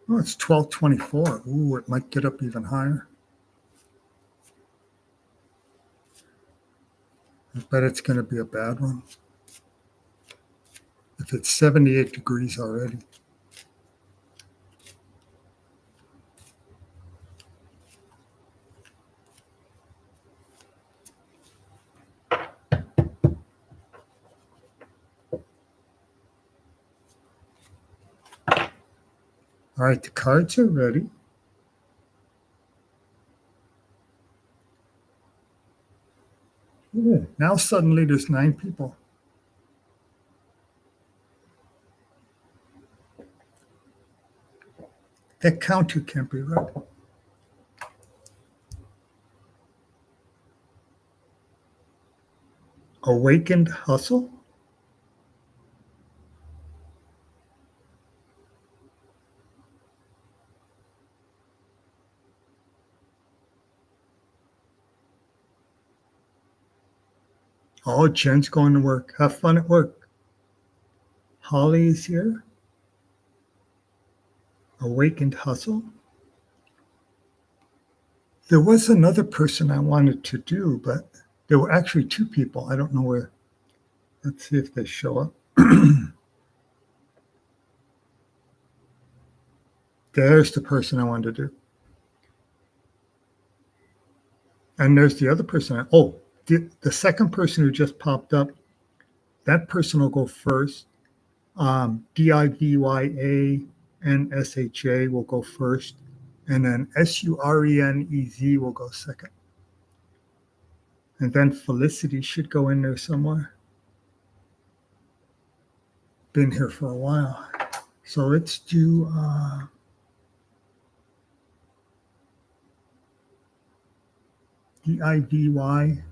Oh, it's 1224. Ooh, it might get up even higher. I bet it's going to be a bad one. If it's 78 degrees already. All right, the cards are ready. Ooh, now suddenly there's 9 people. That counter can't be right. Awakened hustle? Oh, Jen's going to work. Have fun at work. Holly is here. Awakened hustle? There was another person I wanted to do, but there were actually 2 people. I don't know where. Let's see if they show up. There's the person I wanted to do. And there's the other person. The second person who just popped up, that person will go first. DIVYA and SHA will go first. And then SURENEZ will go second. And then Felicity should go in there somewhere. Been here for a while. So let's do DIVYANSHA.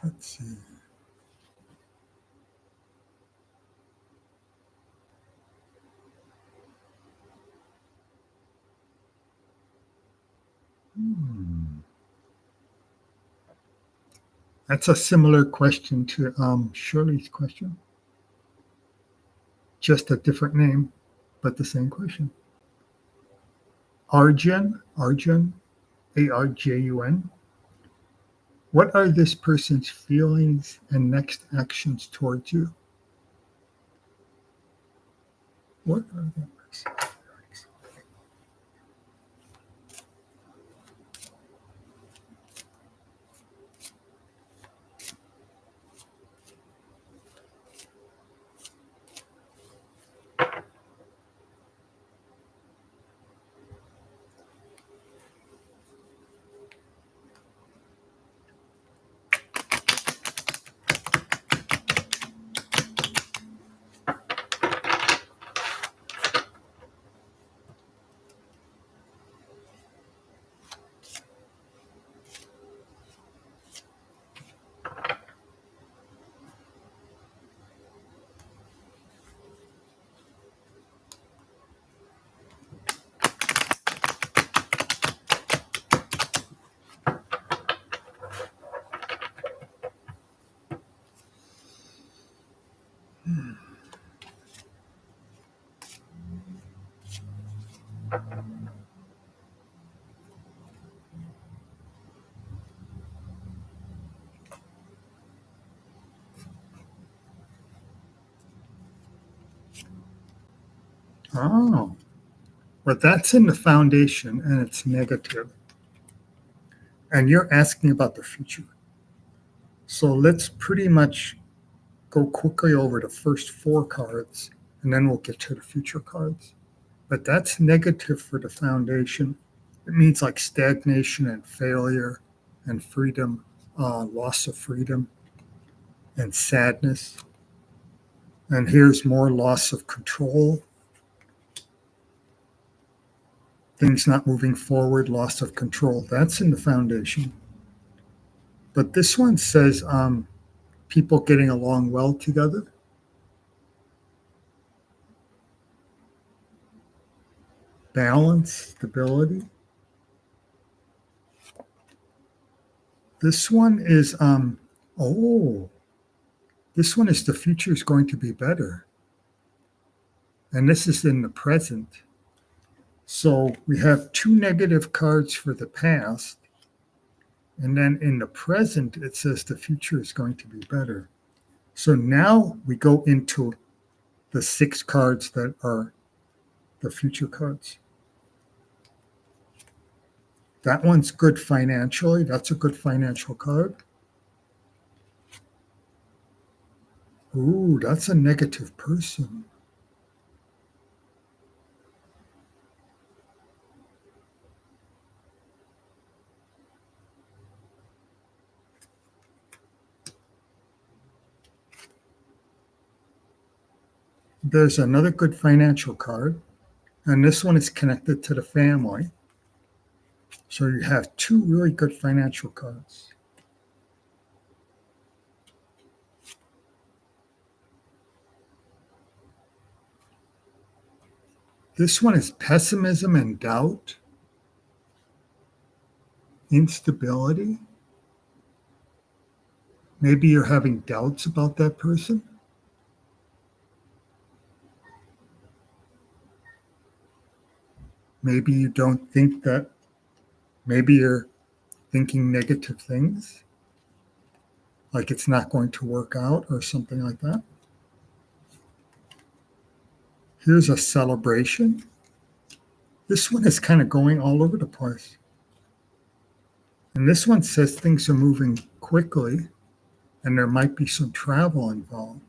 Let's see. That's a similar question to Shirley's question. Just a different name, but the same question. Arjun, Arjun. What are this person's feelings and next actions towards you? What are that person's feelings? Oh, but that's in the foundation and it's negative. And you're asking about the future. So let's pretty much go quickly over the first four cards and then we'll get to the future cards. But that's negative for the foundation. It means like stagnation and failure and freedom, loss of freedom and sadness. And here's more loss of control, things not moving forward, loss of control. That's in the foundation. But this one says people getting along well together. Balance, stability. This one is this one is the future is going to be better. And this is in the present. So we have two negative cards for the past. And then in the present, it says the future is going to be better. So now we go into the six cards that are the future cards. That one's good financially. That's a good financial card. Ooh, that's a negative person. There's another good financial card, and this one is connected to the family. So you have two really good financial cards. This one is pessimism and doubt, instability. Maybe you're having doubts about that person. Maybe you don't think that, maybe you're thinking negative things, like it's not going to work out or something like that. Here's a celebration. This one is kind of going all over the place. And this one says things are moving quickly and there might be some travel involved.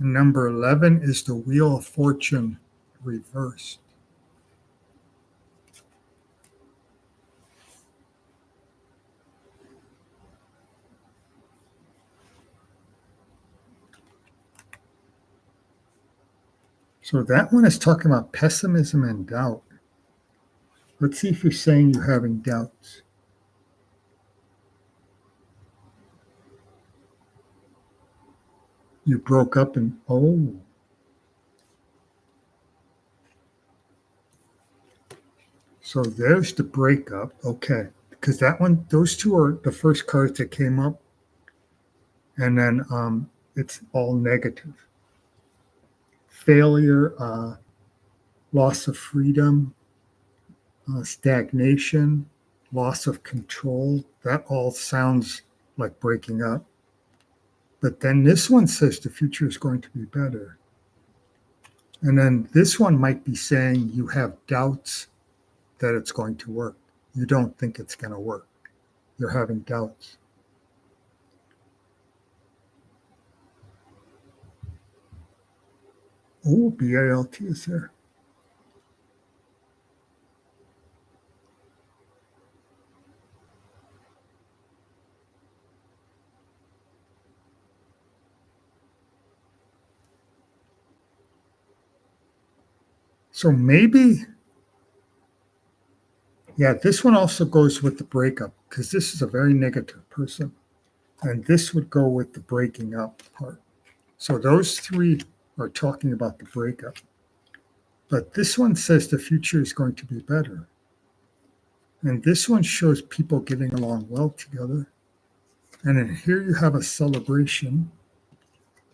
And number 11 is the Wheel of Fortune reversed. So that one is talking about pessimism and doubt. Let's see if you're saying you're having doubts. You broke up and, oh. So there's the breakup. Okay. Because that one, those two are the first cards that came up. And then it's all negative. Failure, loss of freedom, stagnation, loss of control. That all sounds like breaking up. But then this one says the future is going to be better. And then this one might be saying you have doubts that it's going to work. You don't think it's going to work. You're having doubts. Oh, BALT is there. So maybe, yeah, this one also goes with the breakup because this is a very negative person. And this would go with the breaking up part. So those three are talking about the breakup. But this one says the future is going to be better. And this one shows people getting along well together. And then here you have a celebration.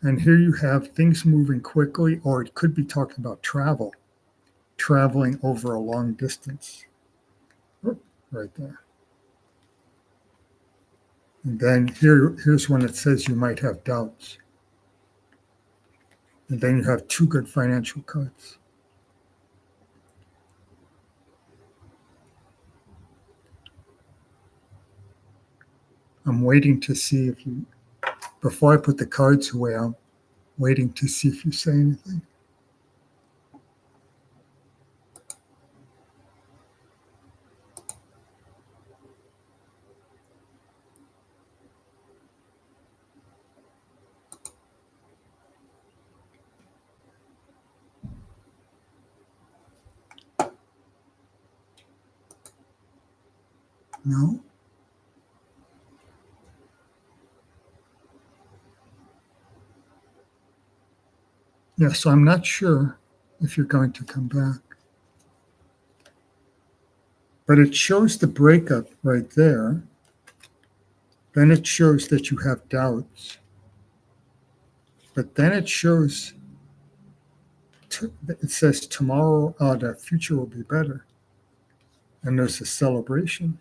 And here you have things moving quickly, or it could be talking about travel, traveling over a long distance. Oh, right there. And then here's when it says you might have doubts. And then you have two good financial cards. I'm waiting to see if you, before I put the cards away, I'm waiting to see if you say anything. No? Yeah, so I'm not sure if you're going to come back. But it shows the breakup right there. Then it shows that you have doubts. But then it shows, it says tomorrow, the future will be better. And there's a celebration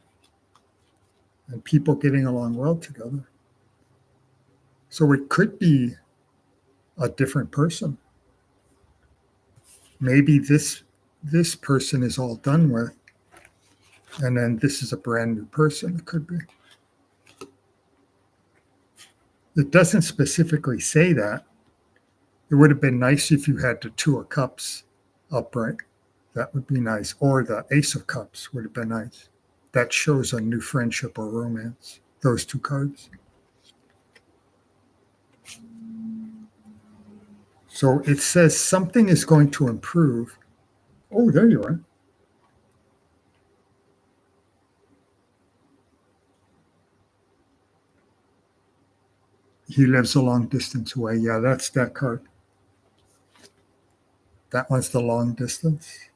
and people getting along well together. So it could be a different person. Maybe this person is all done with, and then this is a brand new person. It could be. It doesn't specifically say that. It would have been nice if you had the Two of Cups upright. That would be nice. Or the Ace of Cups would have been nice. That shows a new friendship or romance. Those two cards. So it says something is going to improve. Oh, there you are. He lives a long distance away. Yeah, that's that card. That one's the long distance.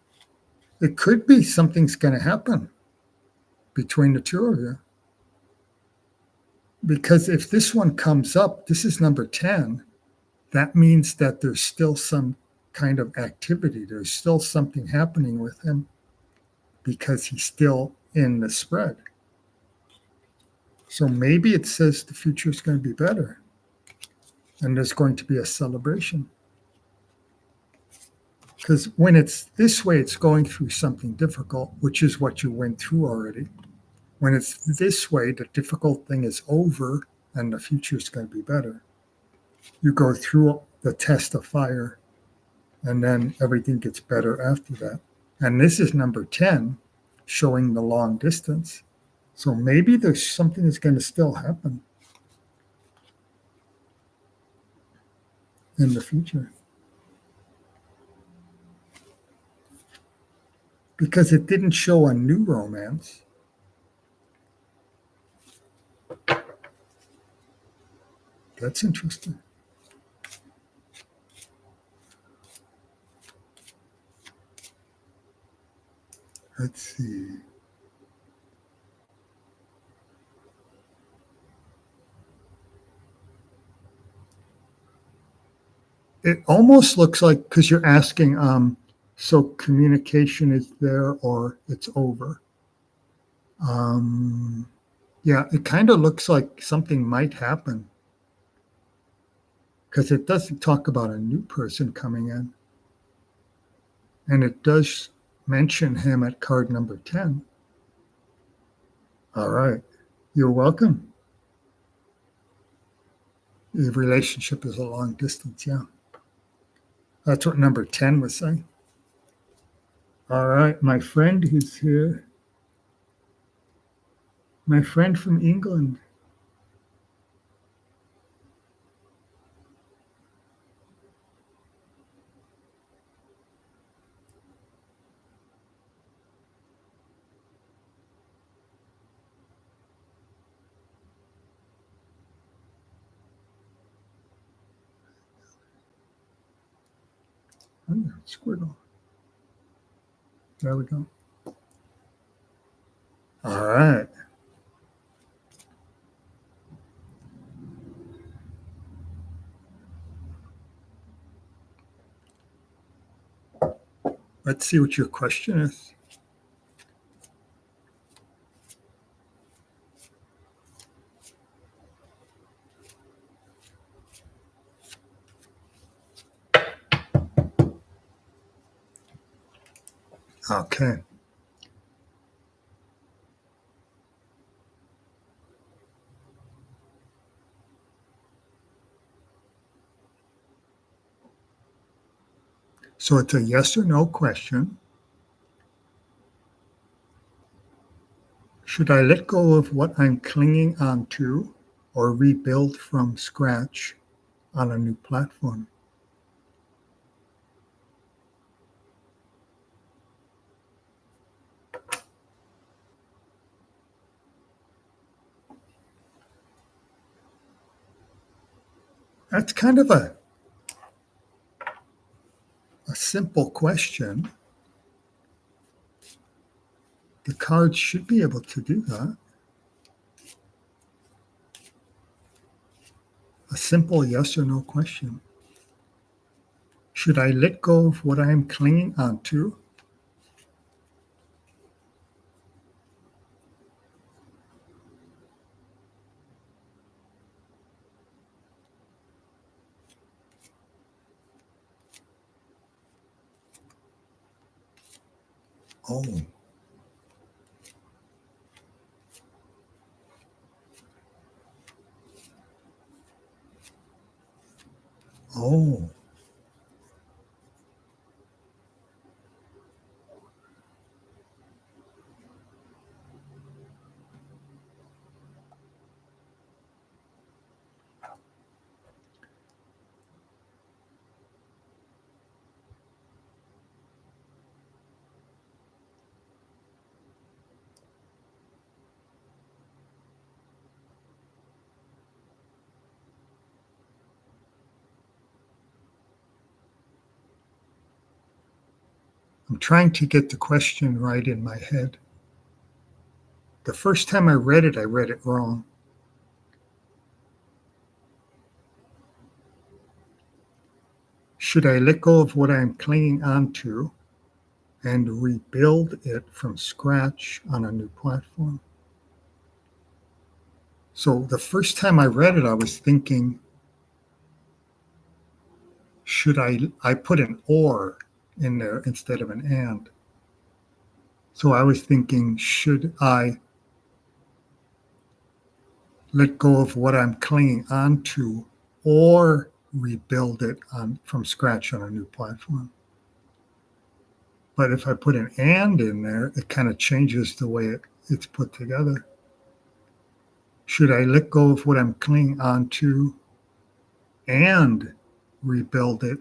It could be something's going to happen between the two of you. Because if this one comes up, this is number 10, that means that there's still some kind of activity. There's still something happening with him because he's still in the spread. So maybe it says the future is going to be better and there's going to be a celebration. Because when it's this way, it's going through something difficult, which is what you went through already. When it's this way, the difficult thing is over and the future is going to be better. You go through the test of fire and then everything gets better after that. And this is number 10, showing the long distance. So maybe there's something that's going to still happen in the future. because it didn't show a new romance. That's interesting. Let's see. It almost looks like, because you're asking, so communication is there or it's over. Yeah, it kind of looks like something might happen because it doesn't talk about a new person coming in. And it does mention him at card number 10. All right. You're welcome. The relationship is a long distance. Yeah. That's what number 10 was saying. All right. My friend who's here, my friend from England. Oh, squiggle. There we go. All right. Let's see what your question is. Okay. So it's a yes or no question. Should I let go of what I'm clinging onto or rebuild from scratch on a new platform? That's kind of a simple question. The cards should be able to do that. A simple yes or no question. Should I let go of what I'm clinging onto? Oh, oh, I'm trying to get the question right in my head. The first time I read it wrong. Should I let go of what I'm clinging onto and rebuild it from scratch on a new platform? So the first time I read it, I was thinking, should I put an or in there instead of an and. So I was thinking, should I let go of what I'm clinging onto or rebuild it from scratch on a new platform? But if I put an and in there, it kind of changes the way it's put together. Should I let go of what I'm clinging onto and rebuild it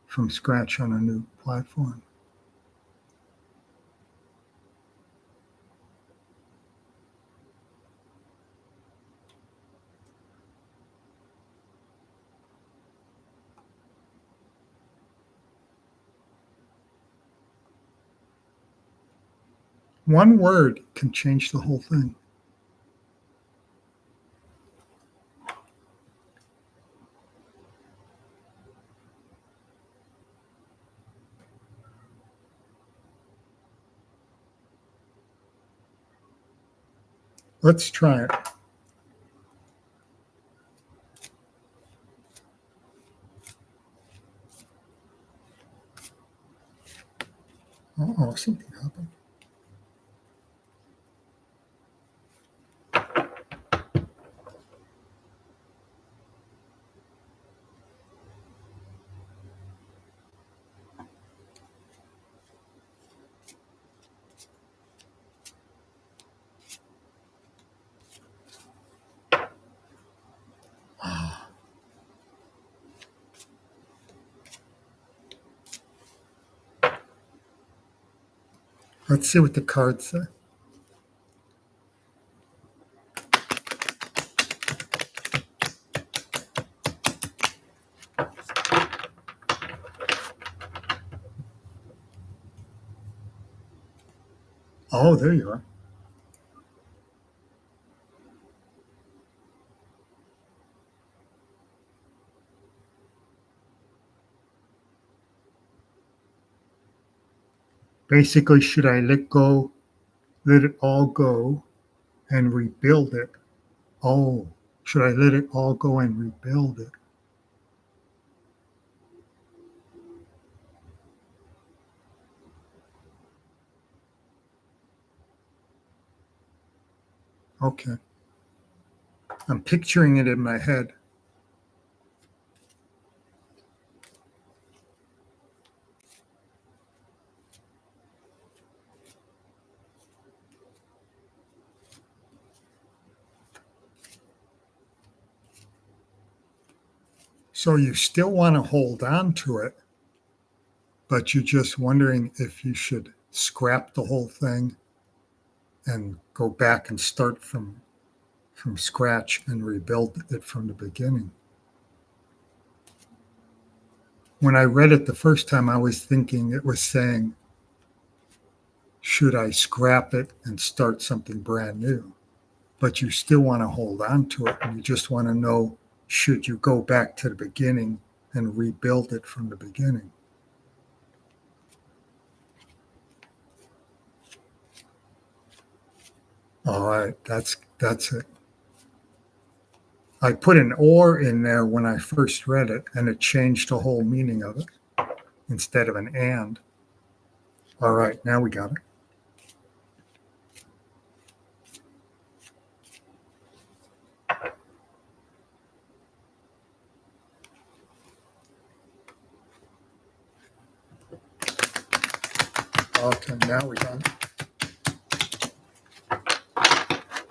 from scratch on a new platform? One word can change the whole thing. Let's try it. Oh, something happened. Let's see what the cards say. Oh, there you are. Basically, should I let it all go and rebuild it? Oh, should I let it all go and rebuild it? Okay. I'm picturing it in my head. So you still want to hold on to it, but you're just wondering if you should scrap the whole thing and go back and start from scratch and rebuild it from the beginning. When I read it the first time, I was thinking it was saying, should I scrap it and start something brand new? But you still want to hold on to it, and you just want to know, should you go back to the beginning and rebuild it from the beginning? All right, that's it. I put an or in there when I first read it, and it changed the whole meaning of it instead of an and. All right, now we got it. Okay, now we got it.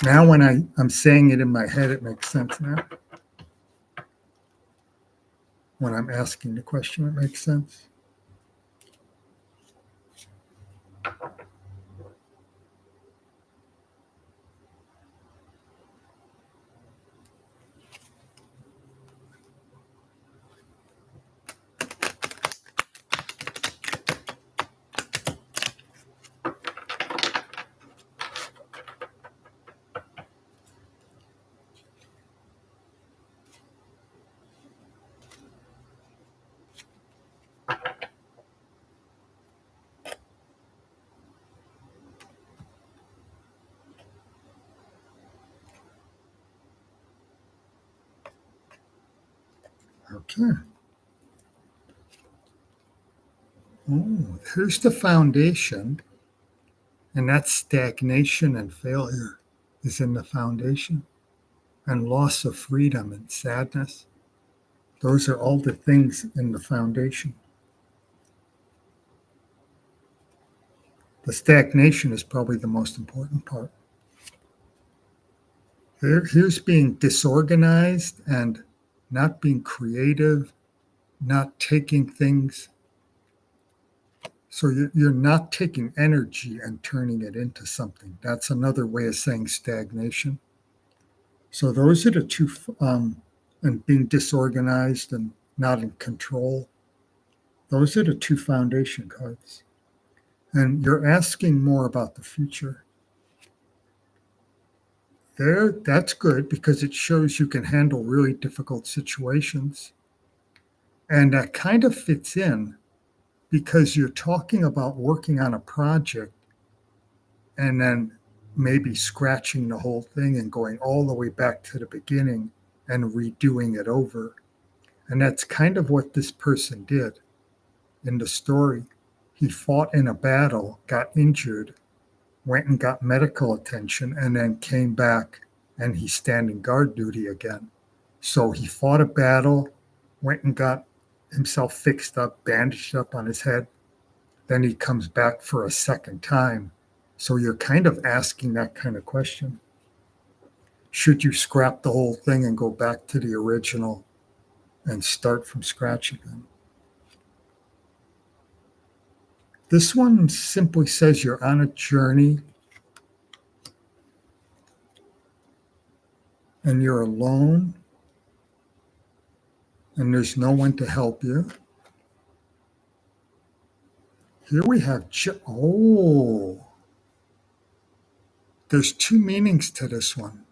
Now when I'm saying it in my head, it makes sense now. When I'm asking the question, it makes sense. Okay. Oh, here's the foundation, and that's stagnation and failure is in the foundation, and loss of freedom and sadness. Those are all the things in the foundation. The stagnation is probably the most important part. Here's being disorganized and not being creative, not taking things. So you're not taking energy and turning it into something. That's another way of saying stagnation. So those are the two, and being disorganized and not in control. Those are the two foundation cards. And you're asking more about the future. That's good because it shows you can handle really difficult situations. And that kind of fits in because you're talking about working on a project and then maybe scratching the whole thing and going all the way back to the beginning and redoing it over. And that's kind of what this person did in the story. He fought in a battle, got injured, went and got medical attention, and then came back and he's standing guard duty again. So he fought a battle, went and got himself fixed up, bandaged up on his head. Then he comes back for a second time. So you're kind of asking that kind of question. Should you scrap the whole thing and go back to the original and start from scratch again? This one simply says you're on a journey and you're alone and there's no one to help you. Here we have, there's two meanings to this one.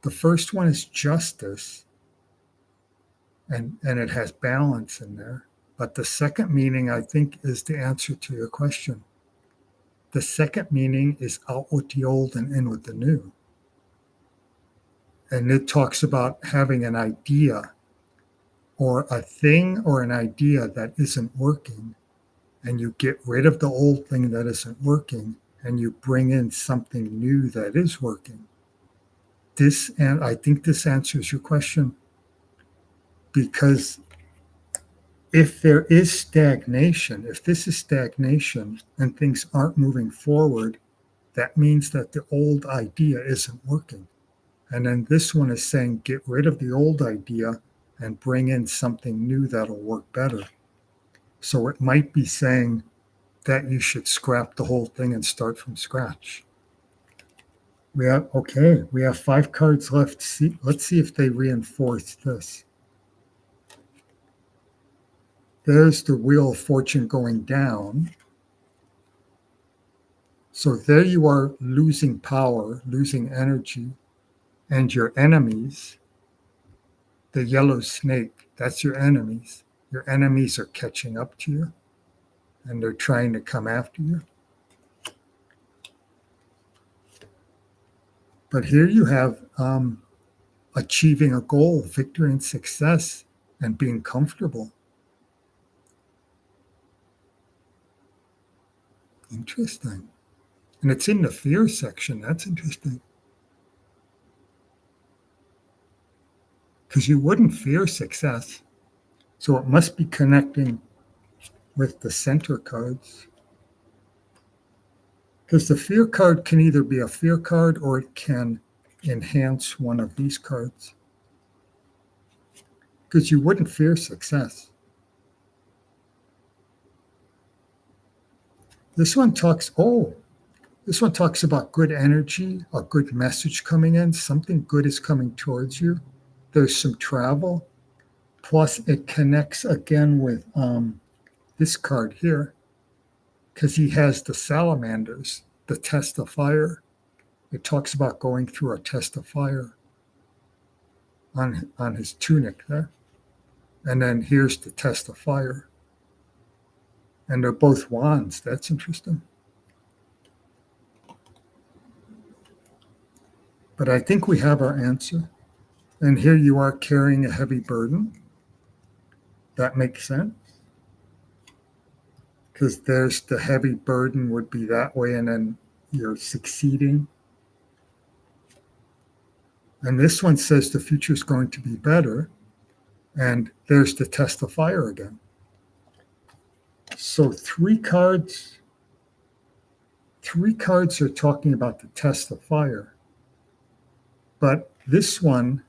The first one is justice, and it has balance in there. But the second meaning, I think, is the answer to your question. The second meaning is out with the old and in with the new. And it talks about having an idea or a thing or an idea that isn't working, and you get rid of the old thing that isn't working, and you bring in something new that is working. And I think this answers your question, because if there is stagnation, if this is stagnation and things aren't moving forward, that means that the old idea isn't working. And then this one is saying, get rid of the old idea and bring in something new that'll work better. So it might be saying that you should scrap the whole thing and start from scratch. We have 5 cards left. Let's see if they reinforce this. There's the Wheel of Fortune going down. So there you are, losing power, losing energy, and your enemies, the yellow snake, that's your enemies. Your enemies are catching up to you, and they're trying to come after you. But here you have achieving a goal, victory and success, and being comfortable. Interesting. And it's in the fear section. That's interesting. Because you wouldn't fear success. So it must be connecting with the center cards. Because the fear card can either be a fear card or it can enhance one of these cards. Because you wouldn't fear success. This one talks about good energy, a good message coming in. Something good is coming towards you. There's some travel. Plus, it connects again with this card here, because he has the salamanders, the test of fire. It talks about going through a test of fire on his tunic there. And then here's the test of fire. And they're both wands. That's interesting. But I think we have our answer. And here you are carrying a heavy burden. That makes sense. Because there's the heavy burden would be that way, and then you're succeeding. And this one says the future is going to be better. And there's the test of fire again. So 3 cards are talking about the test of fire. But this one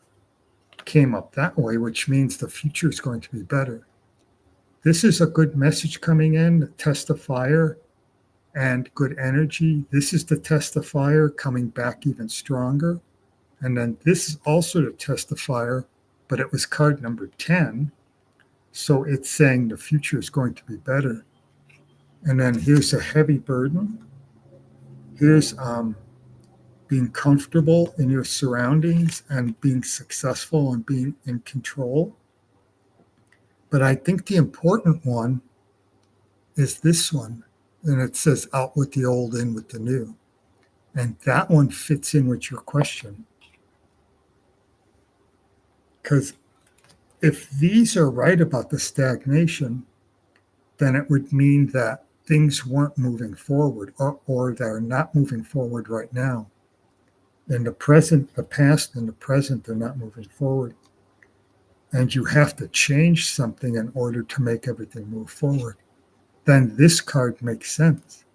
came up that way, which means the future is going to be better. This is a good message coming in, the test of fire and good energy. This is the test of fire coming back even stronger. And then this is also the test of fire, but it was card number 10. So it's saying the future is going to be better. And then here's a heavy burden. Here's being comfortable in your surroundings and being successful and being in control. But I think the important one is this one. And it says out with the old, in with the new. And that one fits in with your question. Because if these are right about the stagnation, then it would mean that things weren't moving forward, or they're not moving forward right now. In the present, the past and the present, they're not moving forward. And you have to change something in order to make everything move forward. Then this card makes sense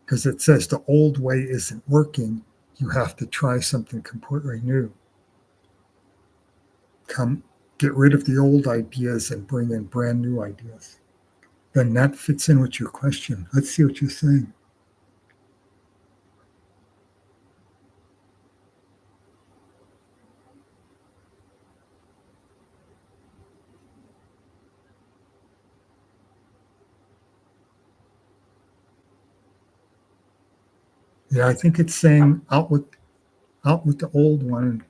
because it says the old way isn't working. You have to try something completely new. Get rid of the old ideas and bring in brand new ideas. Then that fits in with your question. Let's see what you're saying. Yeah, I think it's saying out with the old one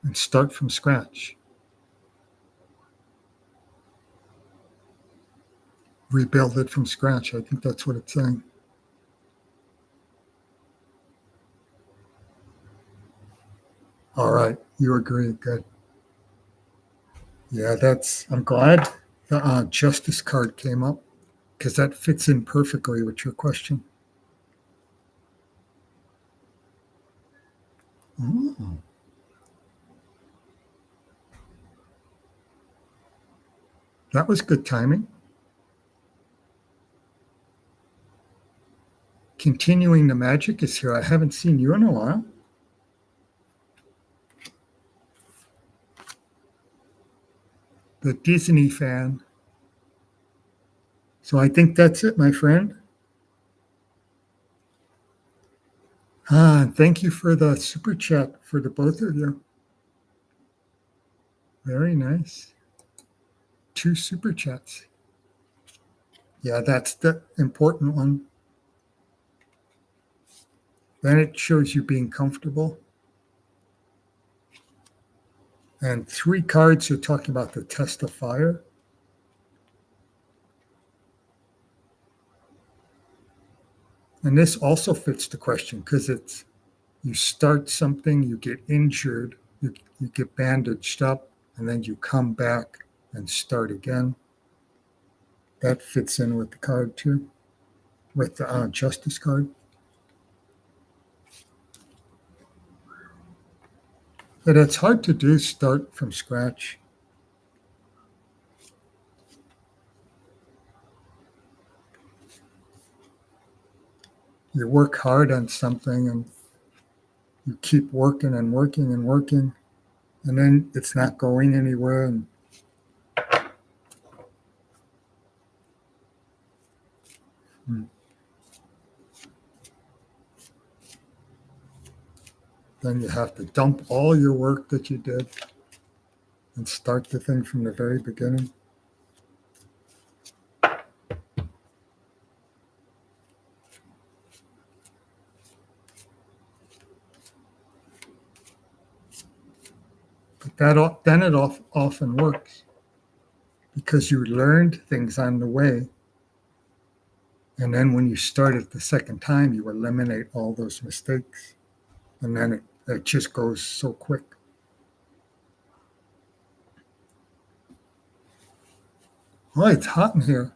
and start from scratch. Rebuild it from scratch. I think that's what it's saying. All right, you agree. Good. Yeah, I'm glad the justice card came up because that fits in perfectly with your question. Oh, that was good timing. Continuing the magic is here. I haven't seen you in a while. The Disney fan. So I think that's it, my friend. Thank you for the super chat for the both of you. Very nice. 2 super chats. Yeah, that's the important one. Then it shows you being comfortable. And 3 cards are talking about the test of fire. And this also fits the question because it's you start something, you get injured, you get bandaged up, and then you come back and start again. That fits in with the card too, with the justice card. But it's hard to do, start from scratch. You work hard on something and you keep working and working and working, and then it's not going anywhere. And then you have to dump all your work that you did and start the thing from the very beginning. But then it often works because you learned things on the way. And then when you start it the second time, you eliminate all those mistakes. And then it just goes so quick. Oh, it's hot in here.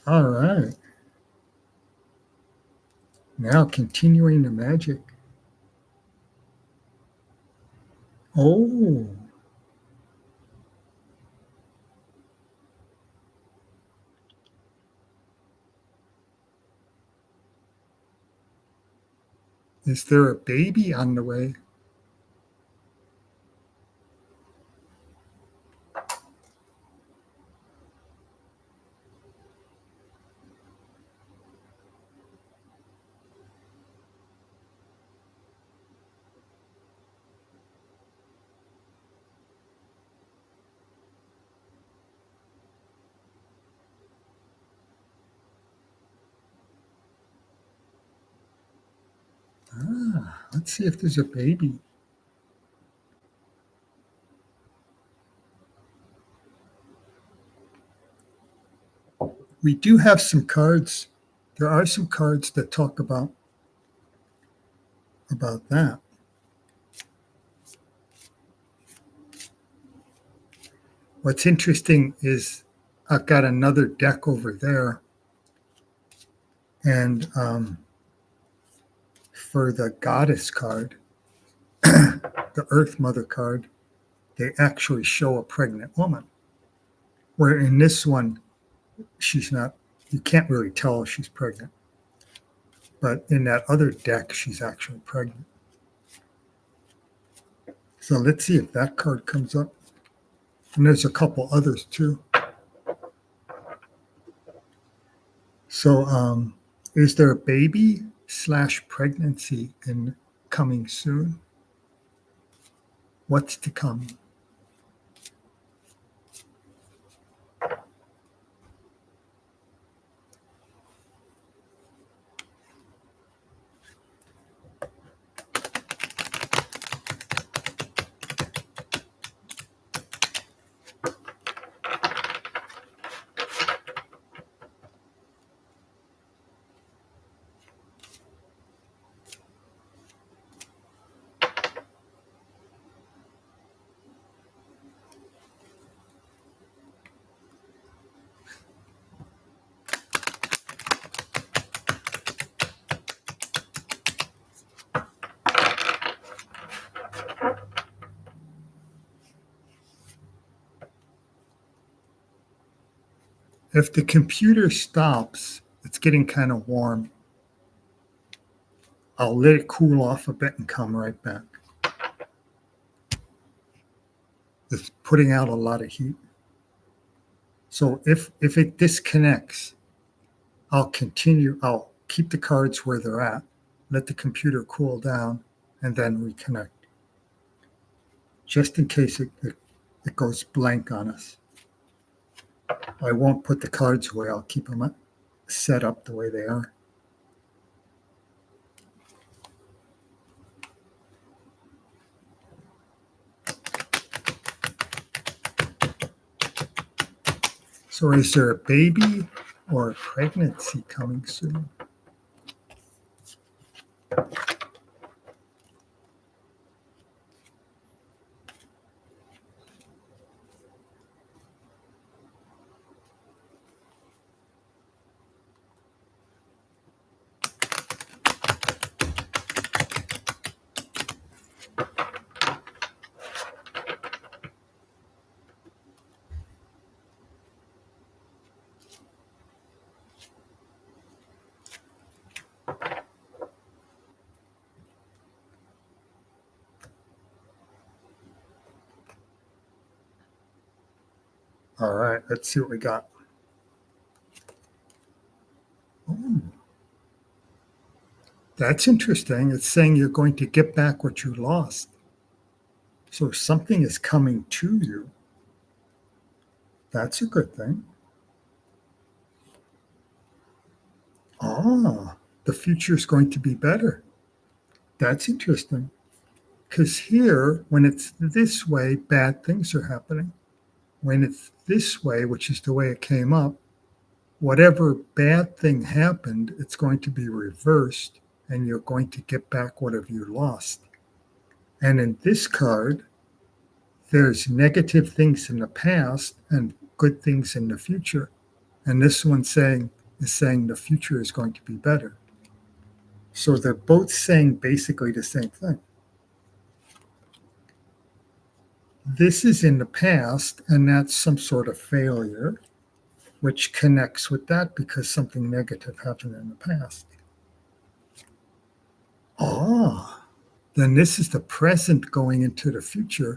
All right. Now continuing the magic. Oh, is there a baby on the way? Let's see if there's a baby. We do have some cards. There are some cards that talk about that. What's interesting is I've got another deck over there, and for the Goddess card, the Earth Mother card, they actually show a pregnant woman. Where in this one, she's not, you can't really tell if she's pregnant. But in that other deck, she's actually pregnant. So let's see if that card comes up. And there's a couple others too. So is there a baby / pregnancy in coming soon? What's to come? If the computer stops, it's getting kind of warm. I'll let it cool off a bit and come right back. It's putting out a lot of heat. So if it disconnects, I'll keep the cards where they're at, let the computer cool down, and then reconnect. Just in case it goes blank on us. I won't put the cards away. I'll keep them set up the way they are. So is there a baby or a pregnancy coming soon? All right, let's see what we got. Oh, that's interesting. It's saying you're going to get back what you lost. So something is coming to you. That's a good thing. The future is going to be better. That's interesting. Because here, when it's this way, bad things are happening. When it's this way, which is the way it came up, whatever bad thing happened, it's going to be reversed and you're going to get back whatever you lost. And in this card, there's negative things in the past and good things in the future. And this one is saying the future is going to be better. So they're both saying basically the same thing. This is in the past, and that's some sort of failure, which connects with that because something negative happened in the past. Then this is the present going into the future,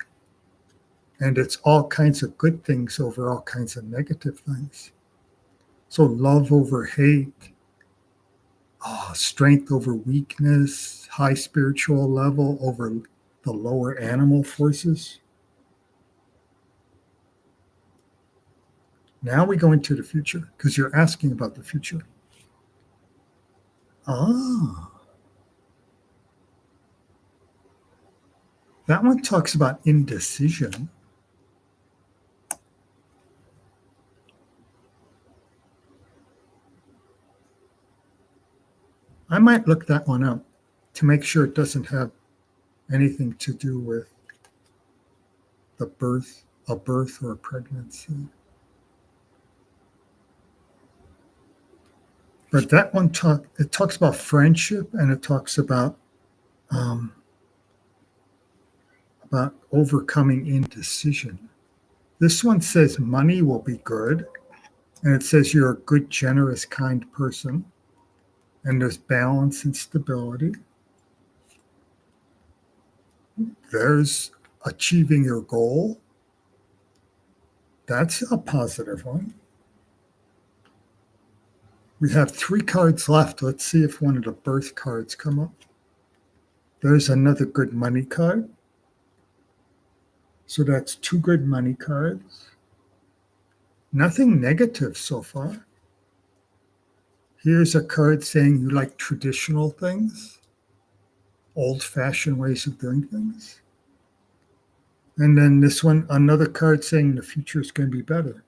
and it's all kinds of good things over all kinds of negative things. So love over hate, strength over weakness, high spiritual level over the lower animal forces. Now we go into the future because you're asking about the future. That one talks about indecision. I might look that one up to make sure it doesn't have anything to do with a birth or a pregnancy. But that one talks about friendship, and it talks about overcoming indecision. This one says money will be good, and it says you're a good, generous, kind person, and there's balance and stability. There's achieving your goal. That's a positive one. We have 3 cards left. Let's see if one of the birth cards come up. There's another good money card. So that's 2 good money cards. Nothing negative so far. Here's a card saying you like traditional things, old-fashioned ways of doing things. And then this one, another card saying the future is going to be better.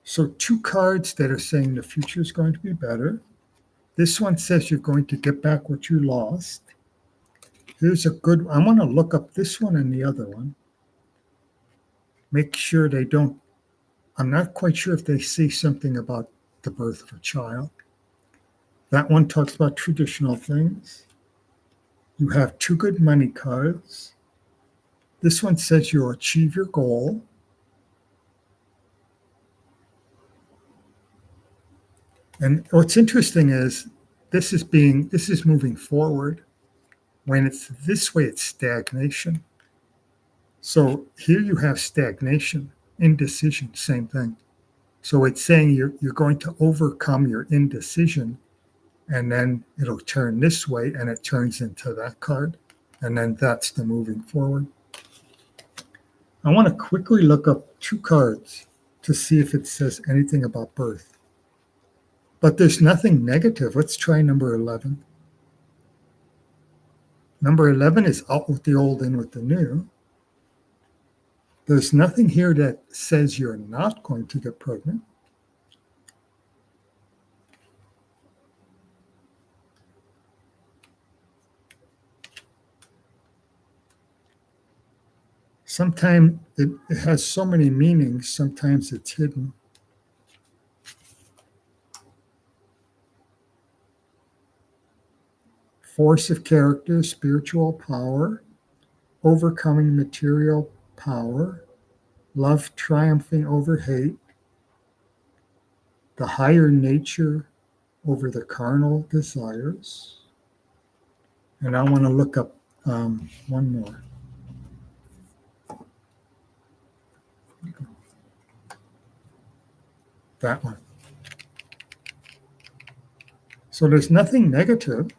So 2 cards that are saying the future is going to be better. This one says you're going to get back what you lost. Here's a good, I want to look up this one and the other one. Make sure they don't, I'm not quite sure if they say something about the birth of a child. That one talks about traditional things. You have 2 good money cards. This one says you'll achieve your goal. And what's interesting is this is moving forward. When it's this way, it's stagnation. So here you have stagnation, indecision, same thing. So it's saying you're going to overcome your indecision, and then it'll turn this way, and it turns into that card. And then that's the moving forward. I want to quickly look up 2 cards to see if it says anything about birth. But there's nothing negative. Let's try number 11. Number 11 is out with the old, in with the new. There's nothing here that says you're not going to get pregnant. Sometimes it has so many meanings, sometimes it's hidden. Force of character, spiritual power, overcoming material power, love triumphing over hate, the higher nature over the carnal desires. And I want to look up one more. That one. So there's nothing negative.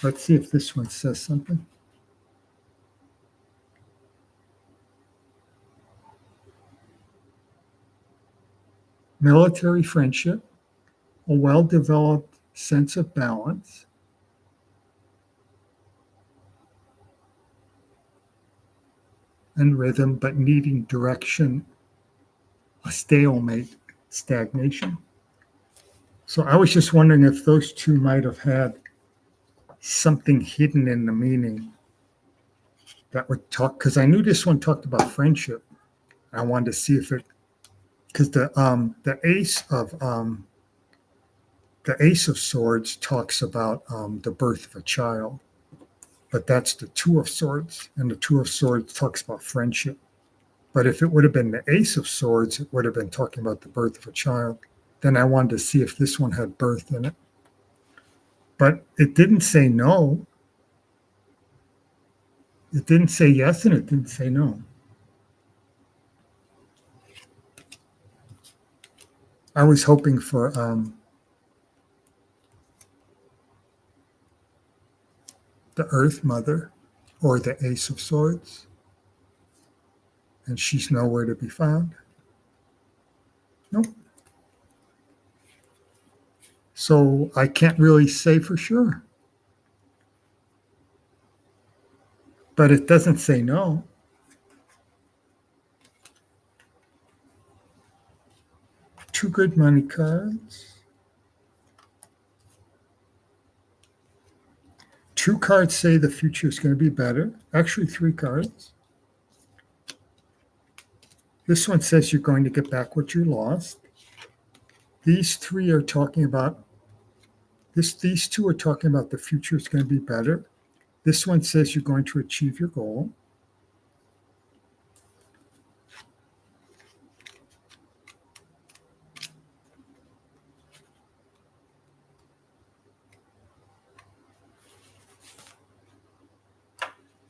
Let's see if this one says something. Military friendship, a well-developed sense of balance, and rhythm, but needing direction, a stalemate, stagnation. So I was just wondering if those 2 might have had something hidden in the meaning that would talk, because I knew this one talked about friendship. I wanted to see if it, because the Ace of Swords talks about the birth of a child, but that's the 2 of Swords, and the 2 of Swords talks about friendship. But if it would have been the Ace of Swords, it would have been talking about the birth of a child. Then I wanted to see if this one had birth in it. But it didn't say no. It didn't say yes, and it didn't say no. I was hoping for the Earth Mother or the Ace of Swords, and she's nowhere to be found. Nope. So I can't really say for sure. But it doesn't say no. Two good money cards. Two cards say the future is going to be better. Actually, three cards. This one says you're going to get back what you lost. These three are talking about this. These two are talking about the future is going to be better. This one says you're going to achieve your goal.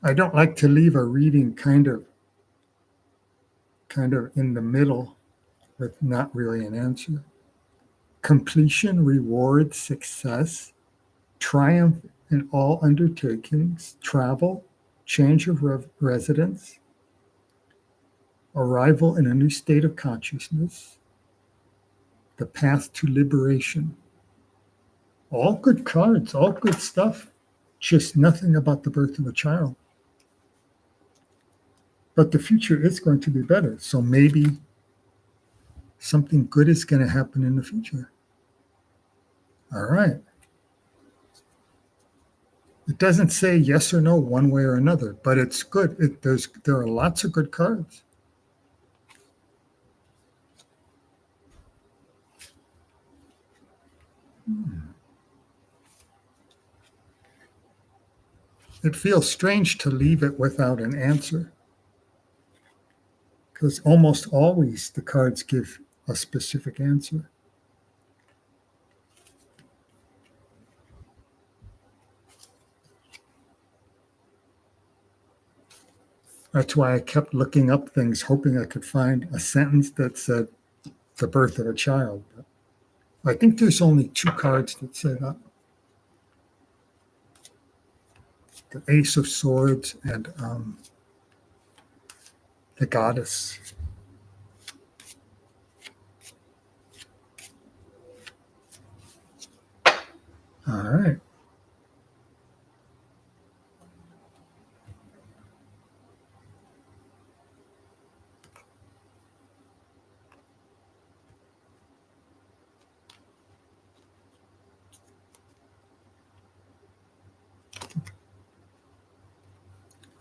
I don't like to leave a reading kind of in the middle with not really an answer. Completion, reward, success, triumph in all undertakings, travel, change of residence, arrival in a new state of consciousness, the path to liberation. All good cards, all good stuff, just nothing about the birth of a child. But the future is going to be better. So maybe something good is going to happen in the future. All right. It doesn't say yes or no one way or another, but it's good. There are lots of good cards. It feels strange to leave it without an answer, because almost always the cards give a specific answer. That's why I kept looking up things, hoping I could find a sentence that said the birth of a child. But I think there's only two cards that say that. The Ace of Swords and the Goddess. All right.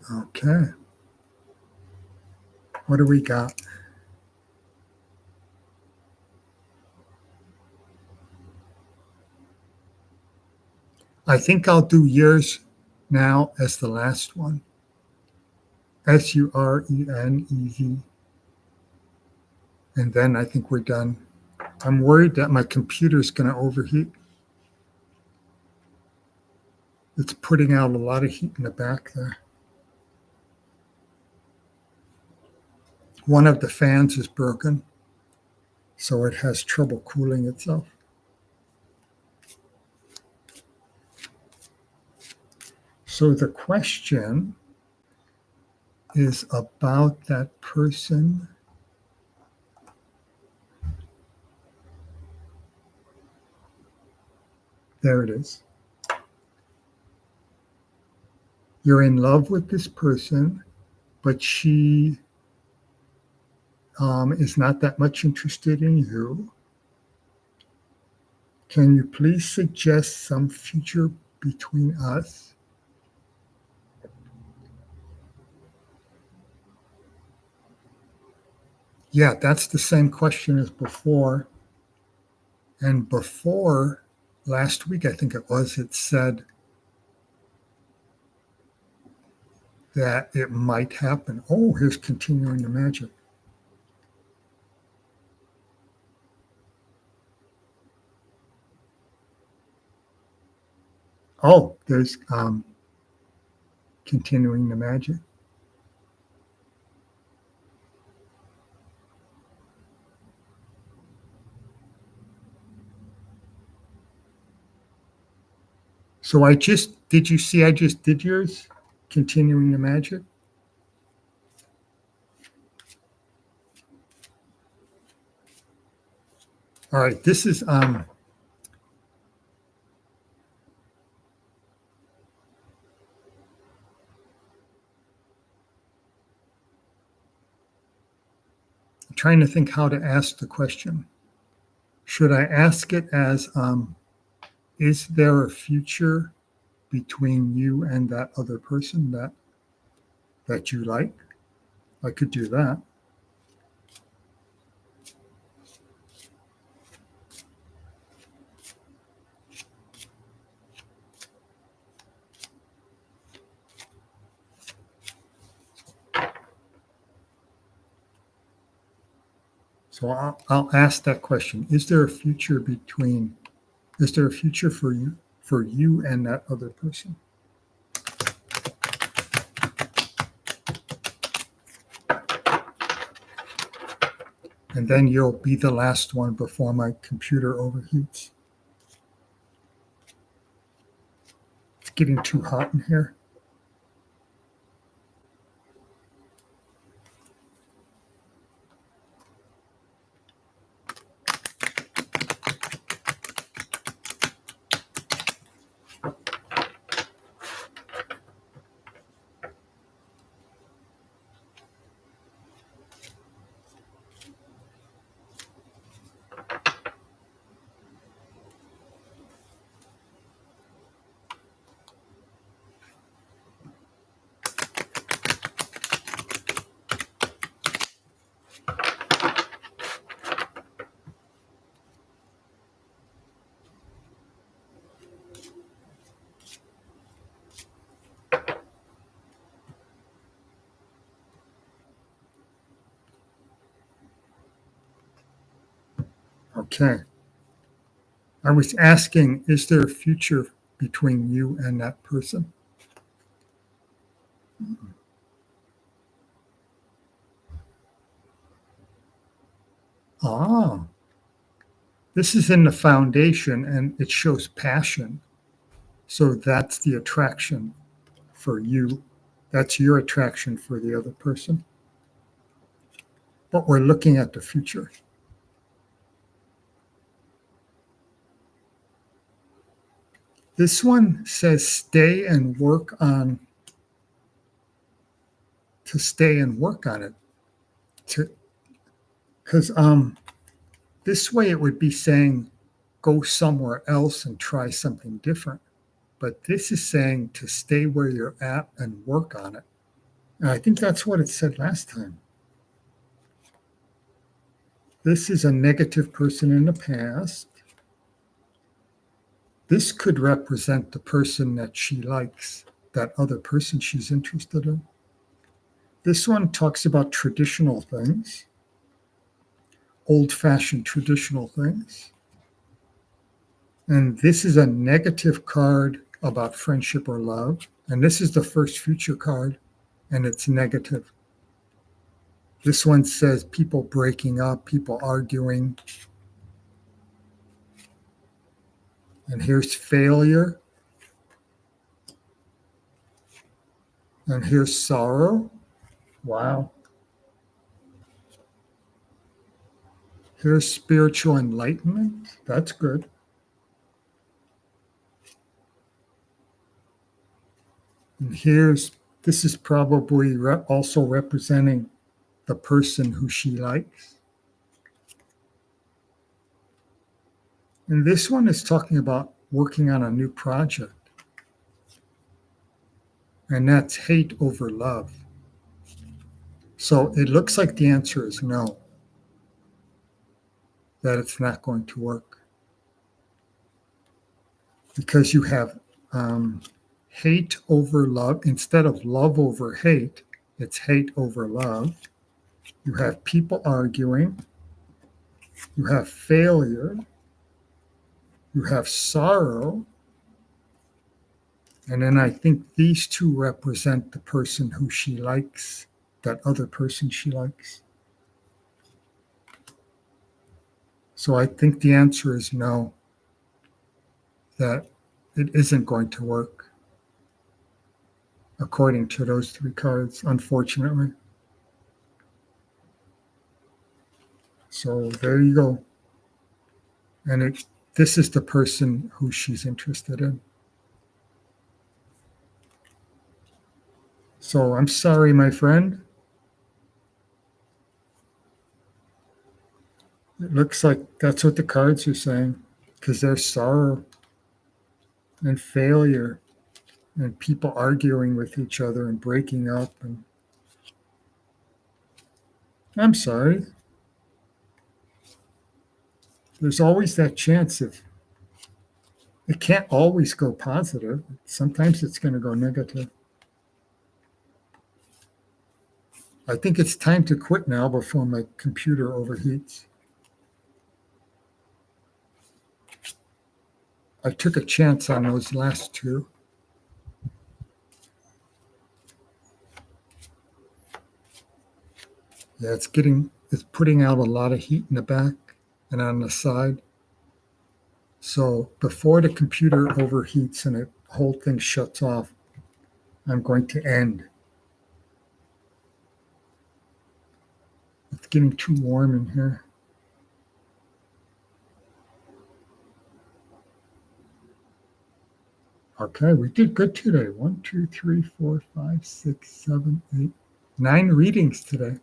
Okay. What do we got? I think I'll do yours now as the last one. Surenez. And then I think we're done. I'm worried that my computer's going to overheat. It's putting out a lot of heat in the back there. One of the fans is broken, so it has trouble cooling itself. So the question is about that person. There it is. You're in love with this person, but she is not that much interested in you. Can you please suggest some future between us? Yeah, that's the same question as before. And before, last week, I think it was, it said that it might happen. Oh, here's continuing the magic. Oh, there's continuing the magic. So did you see I just did yours? Continuing the magic? All right, this is trying to think how to ask the question. Should I ask it as, is there a future between you and that other person that you like? I could do that. So I'll ask that question. Is there a future for you and that other person? And then you'll be the last one before my computer overheats. It's getting too hot in here. Okay. I was asking, is there a future between you and that person? Ah, this is in the foundation and it shows passion. So that's the attraction for you. That's your attraction for the other person. But we're looking at the future. This one says stay and work on it. Because this way it would be saying go somewhere else and try something different. But this is saying to stay where you're at and work on it. And I think that's what it said last time. This is a negative person in the past. This could represent the person that she likes, that other person she's interested in. This one talks about traditional things, old-fashioned traditional things. And this is a negative card about friendship or love. And this is the first future card, and it's negative. This one says people breaking up, people arguing. And here's failure. And here's sorrow. Wow. Here's spiritual enlightenment. That's good. And this is probably also representing the person who she likes. And this one is talking about working on a new project. And that's hate over love. So it looks like the answer is no, that it's not going to work. Because you have hate over love. Instead of love over hate, it's hate over love. You have people arguing. You have failure. You have sorrow. And then I think these two represent the person who she likes, that other person she likes. So I think the answer is no, that it isn't going to work according to those three cards, unfortunately. So there you go. And this is the person who she's interested in. So I'm sorry, my friend. It looks like that's what the cards are saying, because there's sorrow and failure and people arguing with each other and breaking up. And I'm sorry. There's always that chance of it can't always go positive. Sometimes it's going to go negative. I think it's time to quit now before my computer overheats. I took a chance on those last two. Yeah, it's putting out a lot of heat in the back and on the side. So before the computer overheats and the whole thing shuts off, I'm going to end. It's getting too warm in here. Okay, we did good today. 1, 2, 3, 4, 5, 6, 7, 8, 9 readings today.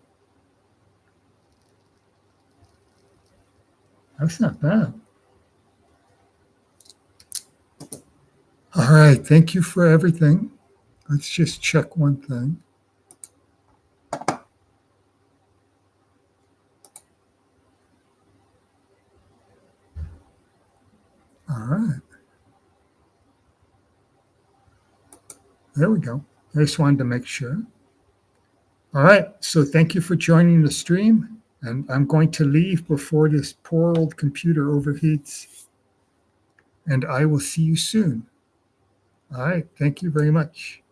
That's not bad. All right, thank you for everything. Let's just check one thing. All right. There we go. I just wanted to make sure. All right, so thank you for joining the stream. And I'm going to leave before this poor old computer overheats. And I will see you soon. All right, thank you very much.